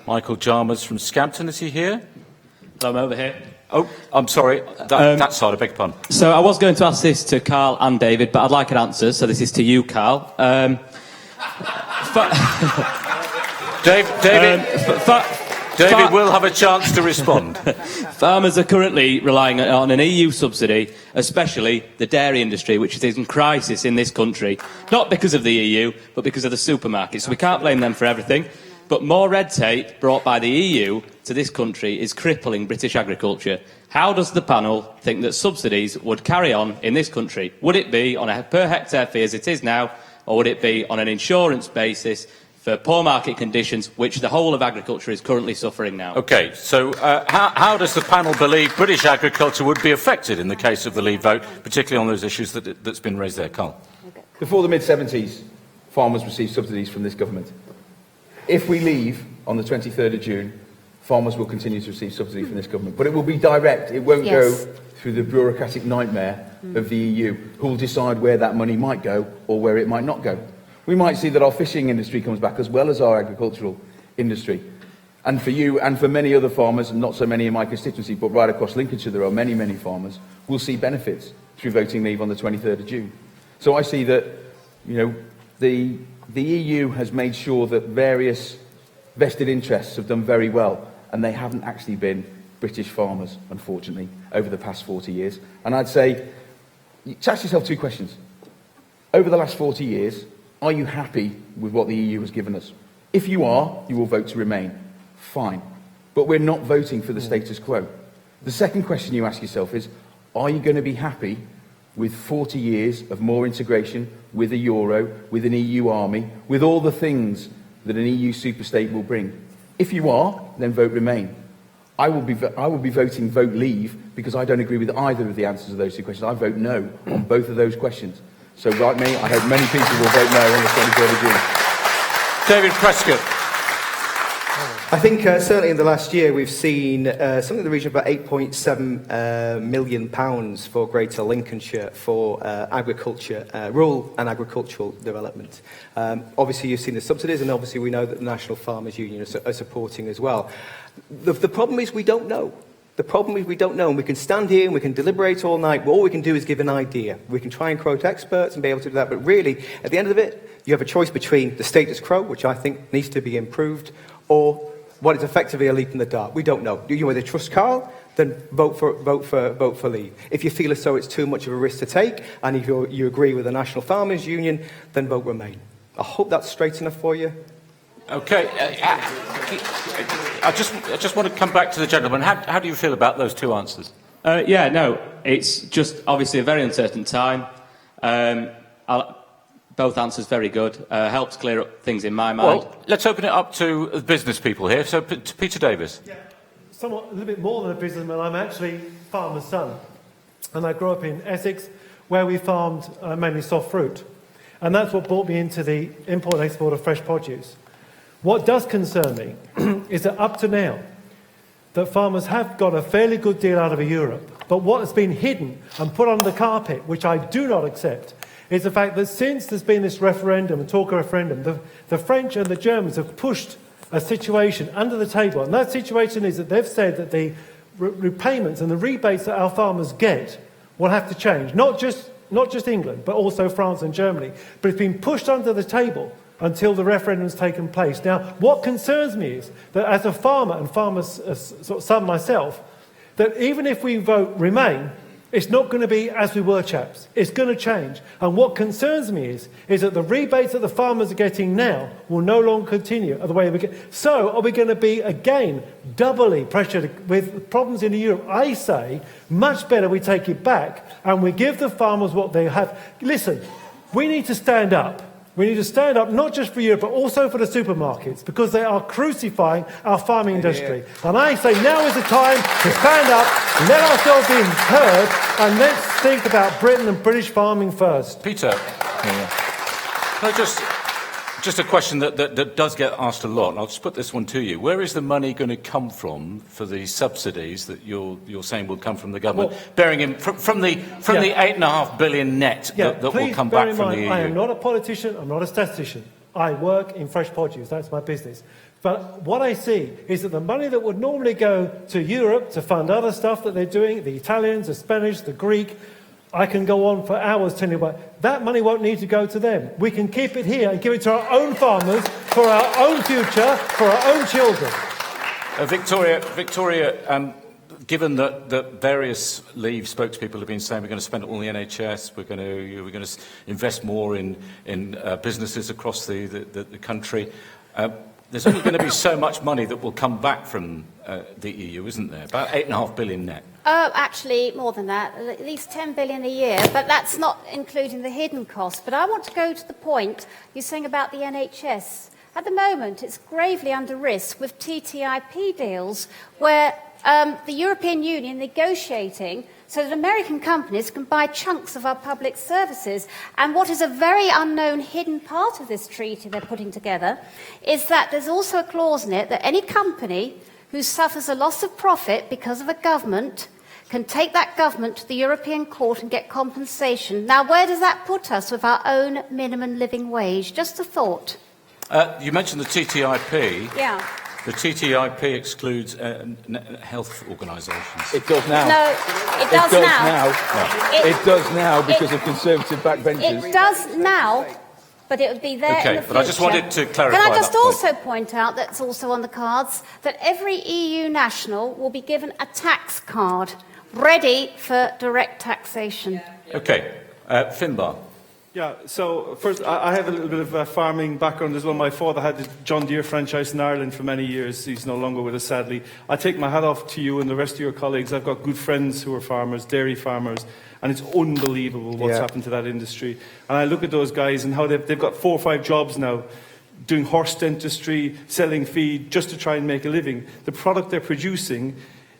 Michael Jarmers from Scampton, is he here?
I'm over here.
Oh, I'm sorry, that side, I beg your pardon.
So I was going to ask this to Carl and David, but I'd like an answer, so this is to you, Carl.
David will have a chance to respond.
Farmers are currently relying on an EU subsidy, especially the dairy industry, which is in crisis in this country, not because of the EU, but because of the supermarkets. So we can't blame them for everything. But more red tape brought by the EU to this country is crippling British agriculture. How does the panel think that subsidies would carry on in this country? Would it be on a per hectare fee as it is now, or would it be on an insurance basis for poor market conditions, which the whole of agriculture is currently suffering now?
OK, so how does the panel believe British agriculture would be affected in the case of the Leave vote, particularly on those issues that's been raised there? Carl.
Before the mid-70s, farmers received subsidies from this government. If we leave on the 23rd of June, farmers will continue to receive subsidy from this government. But it will be direct. It won't go through the bureaucratic nightmare of the EU, who will decide where that money might go or where it might not go. We might see that our fishing industry comes back as well as our agricultural industry. And for you and for many other farmers, and not so many in my constituency, but right across Lincolnshire, there are many, many farmers, will see benefits through voting Leave on the 23rd of June. So I see that, you know, the EU has made sure that various vested interests have done very well, and they haven't actually been British farmers, unfortunately, over the past 40 years. And I'd say, ask yourself two questions. Over the last 40 years, are you happy with what the EU has given us? If you are, you will vote to Remain. Fine. But we're not voting for the status quo. The second question you ask yourself is, are you going to be happy with 40 years of more integration, with a euro, with an EU army, with all the things that an EU superstate will bring? If you are, then vote Remain. I will be voting vote Leave because I don't agree with either of the answers to those two questions. I vote no on both of those questions. So like me, I hope many people will vote no on the 23rd of June.
David Prescott.
I think certainly in the last year we've seen something in the region of about £8.7 million for Greater Lincolnshire for agriculture, rural and agricultural development. Obviously you've seen the subsidies, and obviously we know that the National Farmers Union are supporting as well. The problem is we don't know. The problem is we don't know, and we can stand here and we can deliberate all night, but all we can do is give an idea. We can try and quote experts and be able to do that, but really, at the end of it, you have a choice between the status quo, which I think needs to be improved, or what is effectively a leap in the dark. We don't know. Do you either trust Carl, then vote for Leave. If you feel as though it's too much of a risk to take, and if you agree with the National Farmers Union, then vote Remain. I hope that's straight enough for you.
OK. I just want to come back to the gentleman. How do you feel about those two answers?
Yeah, no, it's just obviously a very uncertain time. Both answers very good. Helps clear up things in my mind.
Well, let's open it up to the business people here. So, to Peter Davis.
Yeah, somewhat a little bit more than a businessman. I'm actually a farmer's son, and I grew up in Essex, where we farmed mainly soft fruit, and that's what brought me into the import and export of fresh produce. What does concern me is that up to now, that farmers have got a fairly good deal out of Europe, but what has been hidden and put under the carpet, which I do not accept, is the fact that since there's been this referendum, and talk of referendum, the French and the Germans have pushed a situation under the table, and that situation is that they've said that the repayments and the rebates that our farmers get will have to change, not just England, but also France and Germany. But it's been pushed under the table until the referendum's taken place. Now, what concerns me is that as a farmer, and farmer's sort of son myself, that even if we vote Remain, it's not going to be as we were, chaps. It's going to change. And what concerns me is that the rebates that the farmers are getting now will no longer continue the way we get. So are we going to be, again, doubly pressured with problems in Europe? I say, much better we take it back and we give the farmers what they have. Listen, we need to stand up. We need to stand up not just for Europe, but also for the supermarkets, because they are crucifying our farming industry. And I say now is the time to stand up, let ourselves be heard, and let's think about Britain and British farming first.
Peter, can I just a question that does get asked a lot, and I'll just put this one to you. Where is the money going to come from for the subsidies that you're saying will come from the government, bearing in from the 8.5 billion net that will come back from the EU?
I am not a politician, I'm not a statistician. I work in fresh produce, that's my business. But what I see is that the money that would normally go to Europe to fund other stuff that they're doing, the Italians, the Spanish, the Greek, I can go on for hours telling you about that money won't need to go to them. We can keep it here and give it to our own farmers, for our own future, for our own children.
Victoria, given that various Leave spokespeople have been saying we're going to spend all the NHS, we're going to invest more in businesses across the country, there's only going to be so much money that will come back from the EU, isn't there? About 8.5 billion net.
Oh, actually, more than that, at least 10 billion a year, but that's not including the hidden costs. But I want to go to the point you're saying about the NHS. At the moment, it's gravely under risk with TTIP deals where the European Union negotiating so that American companies can buy chunks of our public services. And what is a very unknown hidden part of this treaty they're putting together is that there's also a clause in it that any company who suffers a loss of profit because of a government can take that government to the European Court and get compensation. Now, where does that put us with our own minimum living wage? Just a thought.
You mentioned the TTIP.
Yeah.
The TTIP excludes health organisations.
It does now.
No, it does now.
It does now because of conservative backbenchers.
It does now, but it would be there in the future.
Okay, but I just wanted to clarify.
Can I just
that
also point out that's also on the cards that every EU national will be given a tax card ready for direct taxation.
Okay, Finbar.
Yeah, so first, I have a little bit of a farming background as well. My father had the John Deere franchise in Ireland for many years. He's no longer with us, sadly. I take my hat off to you and the rest of your colleagues. I've got good friends who are farmers, dairy farmers, and it's unbelievable what's happened to that industry. And I look at those guys and how they've got 4 or 5 jobs now, doing horse dentistry, selling feed, just to try and make a living. The product they're producing,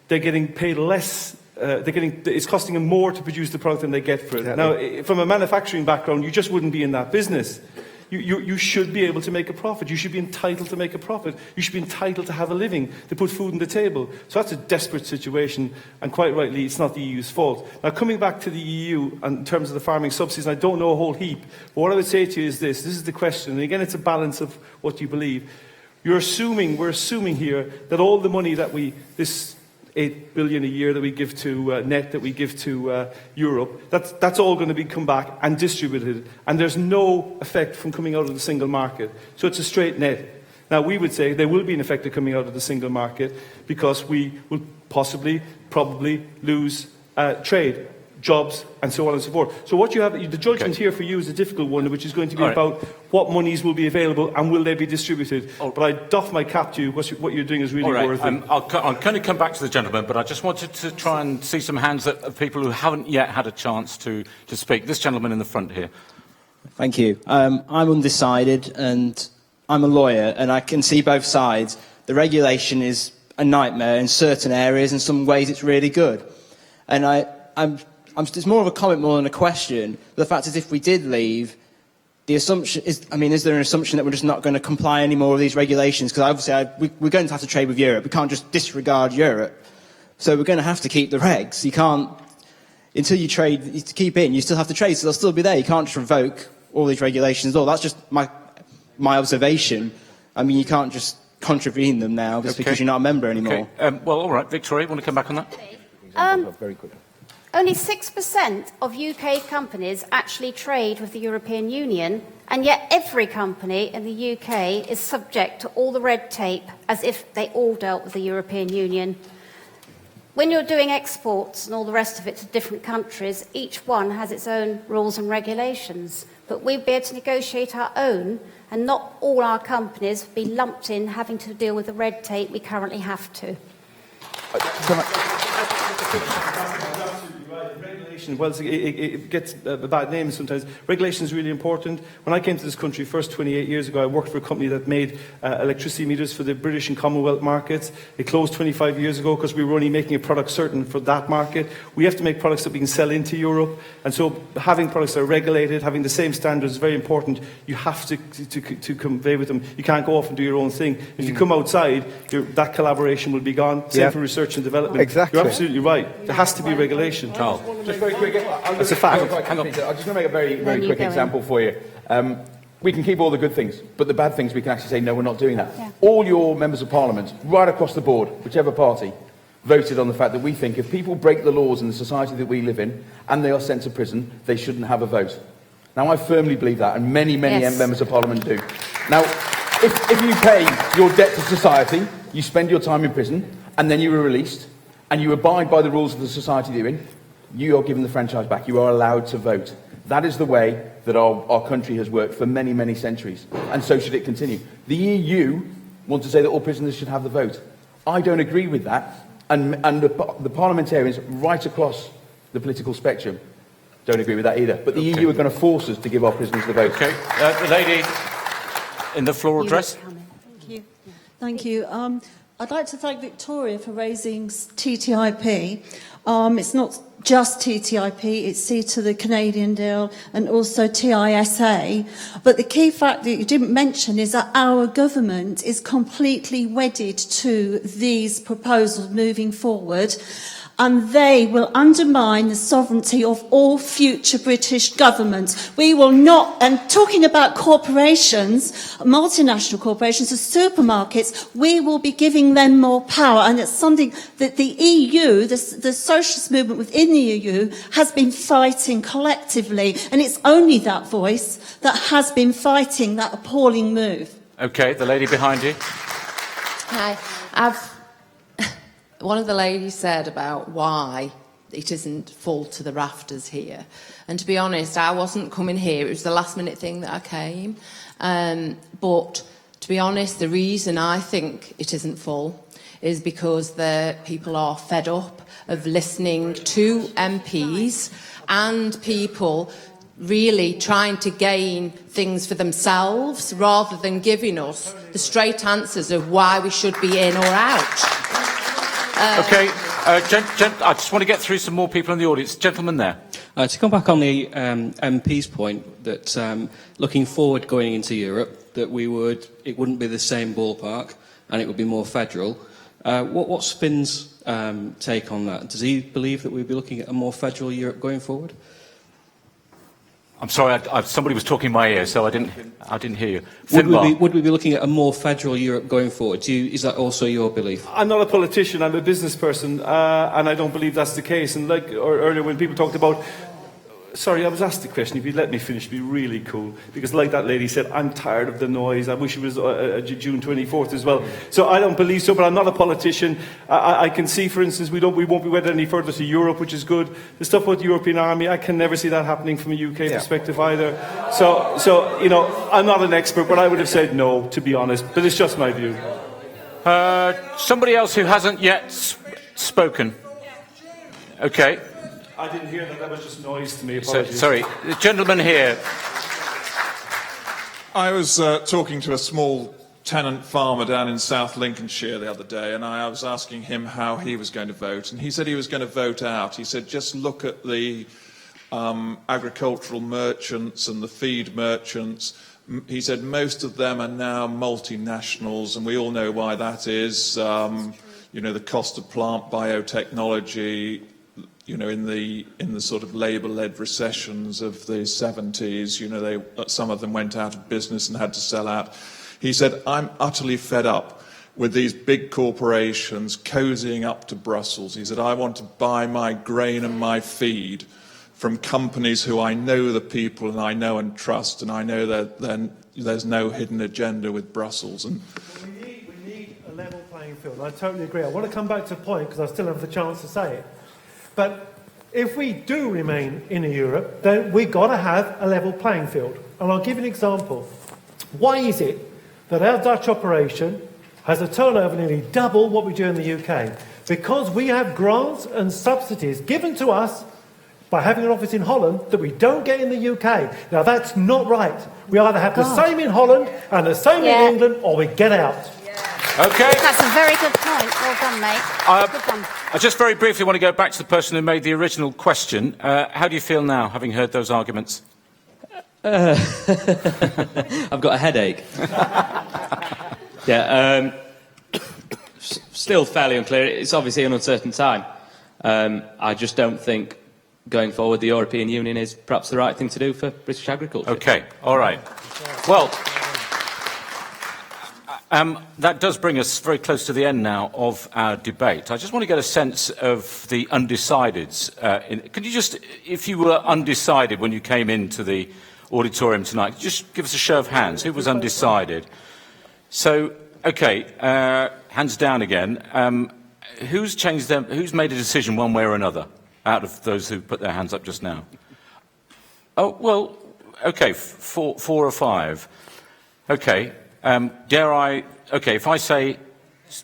they're getting paid less. It's costing them more to produce the product than they get for it. Now, from a manufacturing background, you just wouldn't be in that business. You should be able to make a profit. You should be entitled to make a profit. You should be entitled to have a living, to put food on the table. So that's a desperate situation, and quite rightly, it's not the EU's fault. Now, coming back to the EU, in terms of the farming subsidies, I don't know a whole heap, but what I would say to you is this is the question, and again, it's a balance of what you believe. We're assuming here that all the money that this 8 billion a year that we give to net, that we give to Europe, that's all going to come back and distributed, and there's no effect from coming out of the single market. So it's a straight net. Now, we would say there will be an effect of coming out of the single market because we will probably lose trade. jobs, and so on and so forth. So what you have, the judgment here for you is a difficult one, which is going to be about what monies will be available and will they be distributed. But I doff my cap to you. What you're doing is really worth it.
I'm going to come back to the gentleman, but I just wanted to try and see some hands of people who haven't yet had a chance to speak. This gentleman in the front here.
Thank you. I'm undecided and I'm a lawyer and I can see both sides. The regulation is a nightmare in certain areas, in some ways it's really good. And it's more of a comment more than a question. The fact is, if we did leave, the assumption is, is there an assumption that we're just not going to comply anymore with these regulations? Because obviously we're going to have to trade with Europe. We can't just disregard Europe. So we're going to have to keep the regs. You can't, until you trade, to keep in, you still have to trade, so they'll still be there. You can't just revoke all these regulations. That's just my observation. You can't just contravene them now just because you're not a member anymore.
Okay. Well, all right. Victoria, want to come back on that?
Very quickly. Only 6% of UK companies actually trade with the European Union, and yet every company in the UK is subject to all the red tape as if they all dealt with the European Union. When you're doing exports and all the rest of it to different countries, each one has its own rules and regulations. But we'd be able to negotiate our own, and not all our companies be lumped in having to deal with the red tape we currently have to.
Well, it gets a bad name sometimes. Regulation is really important. When I came to this country first 28 years ago, I worked for a company that made electricity meters for the British and Commonwealth markets. It closed 25 years ago because we were only making a product certain for that market. We have to make products that we can sell into Europe. And so having products that are regulated, having the same standards is very important. You have to convey with them. You can't go off and do your own thing. If you come outside, that collaboration will be gone. Same for research and development.
Exactly.
You're absolutely right. There has to be regulation.
Carl.
Just very quick.
That's a fact.
Hang on, Peter. I'm just going to make a very quick example for you. We can keep all the good things, but the bad things we can actually say, no, we're not doing that.
Yeah.
All your members of parliament, right across the board, whichever party, voted on the fact that we think if people break the laws in the society that we live in and they are sent to prison, they shouldn't have a vote. Now, I firmly believe that, and many members of parliament do. Now, if you pay your debt to society, you spend your time in prison, and then you are released, and you abide by the rules of the society that you're in, you are given the franchise back. You are allowed to vote. That is the way that our country has worked for many, many centuries. And so should it continue. The EU want to say that all prisoners should have the vote. I don't agree with that. And the parliamentarians right across the political spectrum don't agree with that either. But the EU are going to force us to give our prisoners the vote.
Okay. The lady in the floral dress.
Thank you. Thank you. I'd like to thank Victoria for raising TTIP. It's not just TTIP, it's C to the Canadian deal and also TISA. But the key fact that you didn't mention is that our government is completely wedded to these proposals moving forward, and they will undermine the sovereignty of all future British governments. We will not, and talking about corporations, multinational corporations, the supermarkets, we will be giving them more power, and it's something that the EU, the socialist movement within the EU, has been fighting collectively, and it's only that voice that has been fighting that appalling move.
Okay, the lady behind you.
Hi, one of the ladies said about why it isn't full to the rafters here. And to be honest, I wasn't coming here. It was the last minute thing that I came. But to be honest, the reason I think it isn't full is because the people are fed up of listening to MPs and people really trying to gain things for themselves rather than giving us the straight answers of why we should be in or out.
Okay, I just want to get through some more people in the audience. Gentleman there.
To come back on the MP's point that looking forward going into Europe, that it wouldn't be the same ballpark and it would be more federal. What's Spin's take on that? Does he believe that we'd be looking at a more federal Europe going forward?
I'm sorry, somebody was talking in my ear, so I didn't hear you.
Would we be looking at a more federal Europe going forward? Is that also your belief?
I'm not a politician, I'm a business person, and I don't believe that's the case. And like earlier when people talked about sorry, I was asked the question. If you'd let me finish, it'd be really cool. Because like that lady said, I'm tired of the noise. I wish it was June 24th as well. So I don't believe so, but I'm not a politician. I can see, for instance, we won't be wedded any further to Europe, which is good. The stuff with the European Army, I can never see that happening from a UK perspective either. So, you know, I'm not an expert, but I would have said no, to be honest. But it's just my view.
Somebody else who hasn't yet spoken. Okay.
I didn't hear that. That was just noise to me. Apologies.
Sorry. The gentleman here.
I was talking to a small tenant farmer down in South Lincolnshire the other day, and I was asking him how he was going to vote, and he said he was going to vote out. He said, just look at the agricultural merchants and the feed merchants. He said most of them are now multinationals, and we all know why that is. You know, the cost of plant biotechnology, you know, in the sort of Labour-led recessions of the 70s, you know, some of them went out of business and had to sell out. He said, I'm utterly fed up with these big corporations cozying up to Brussels. He said, I want to buy my grain and my feed from companies who I know the people and I know and trust, and I know that then there's no hidden agenda with Brussels. And
we need a level playing field. I totally agree. I want to come back to the point because I still have the chance to say it. But if we do remain in Europe, then we've got to have a level playing field. And I'll give you an example. Why is it that our Dutch operation has a turnover nearly double what we do in the UK? Because we have grants and subsidies given to us by having an office in Holland that we don't get in the UK. Now, that's not right. We either have the same in Holland and the same in England, or we get out.
Okay.
That's a very good point. Well done, mate. Good one.
I just very briefly want to go back to the person who made the original question. How do you feel now, having heard those arguments?
I've got a headache. Still fairly unclear. It's obviously an uncertain time. I just don't think going forward the European Union is perhaps the right thing to do for British agriculture.
Okay, all right. Well, that does bring us very close to the end now of our debate. I just want to get a sense of the undecideds. Could you just, if you were undecided when you came into the auditorium tonight, just give us a show of hands. Who was undecided? So, okay, hands down again. Who's changed them? Who's made a decision one way or another out of those who put their hands up just now? Oh, well, okay, four or five. Okay. Okay, if I say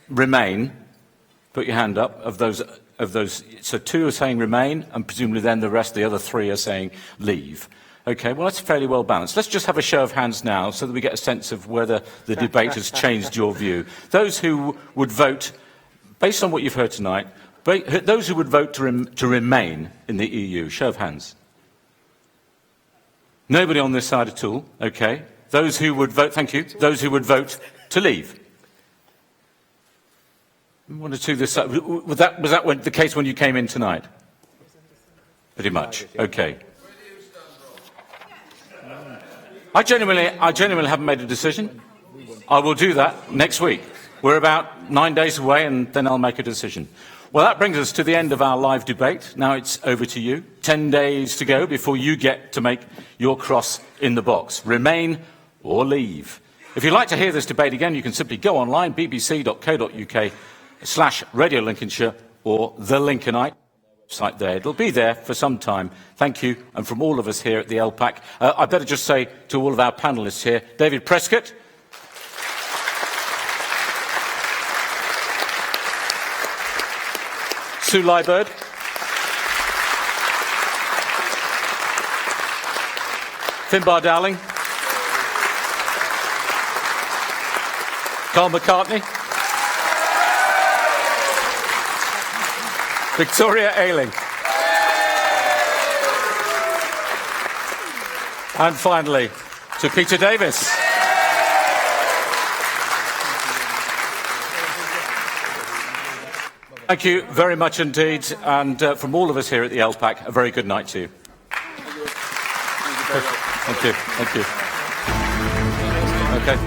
remain, put your hand up, of those, so two are saying remain, and presumably then the rest, the other three are saying leave. Okay, well, that's fairly well balanced. Let's just have a show of hands now so that we get a sense of whether the debate has changed your view. Those who would vote, based on what you've heard tonight, those who would vote to remain in the EU, show of hands. Nobody on this side at all, okay. Those who would vote, thank you, those who would vote to leave. One or two this side. Was that the case when you came in tonight? Pretty much, okay. I genuinely haven't made a decision. I will do that next week. We're about 9 days away and then I'll make a decision. Well, that brings us to the end of our live debate. Now it's over to you. 10 days to go before you get to make your cross in the box. Remain or leave. If you'd like to hear this debate again, you can simply go online, bbc.co.uk/Radio Lincolnshire or The Lincolnite site there. It'll be there for some time. Thank you. And from all of us here at the LPAC, I better just say to all of our panellists here, David Prescott, Sue Liebird, Finbar Dowling, Carl McCartney, Victoria Ailing, and finally to Peter Davis. Thank you very much indeed, and from all of us here at the LPAC, a very good night to you. Thank you. Thank you. Okay.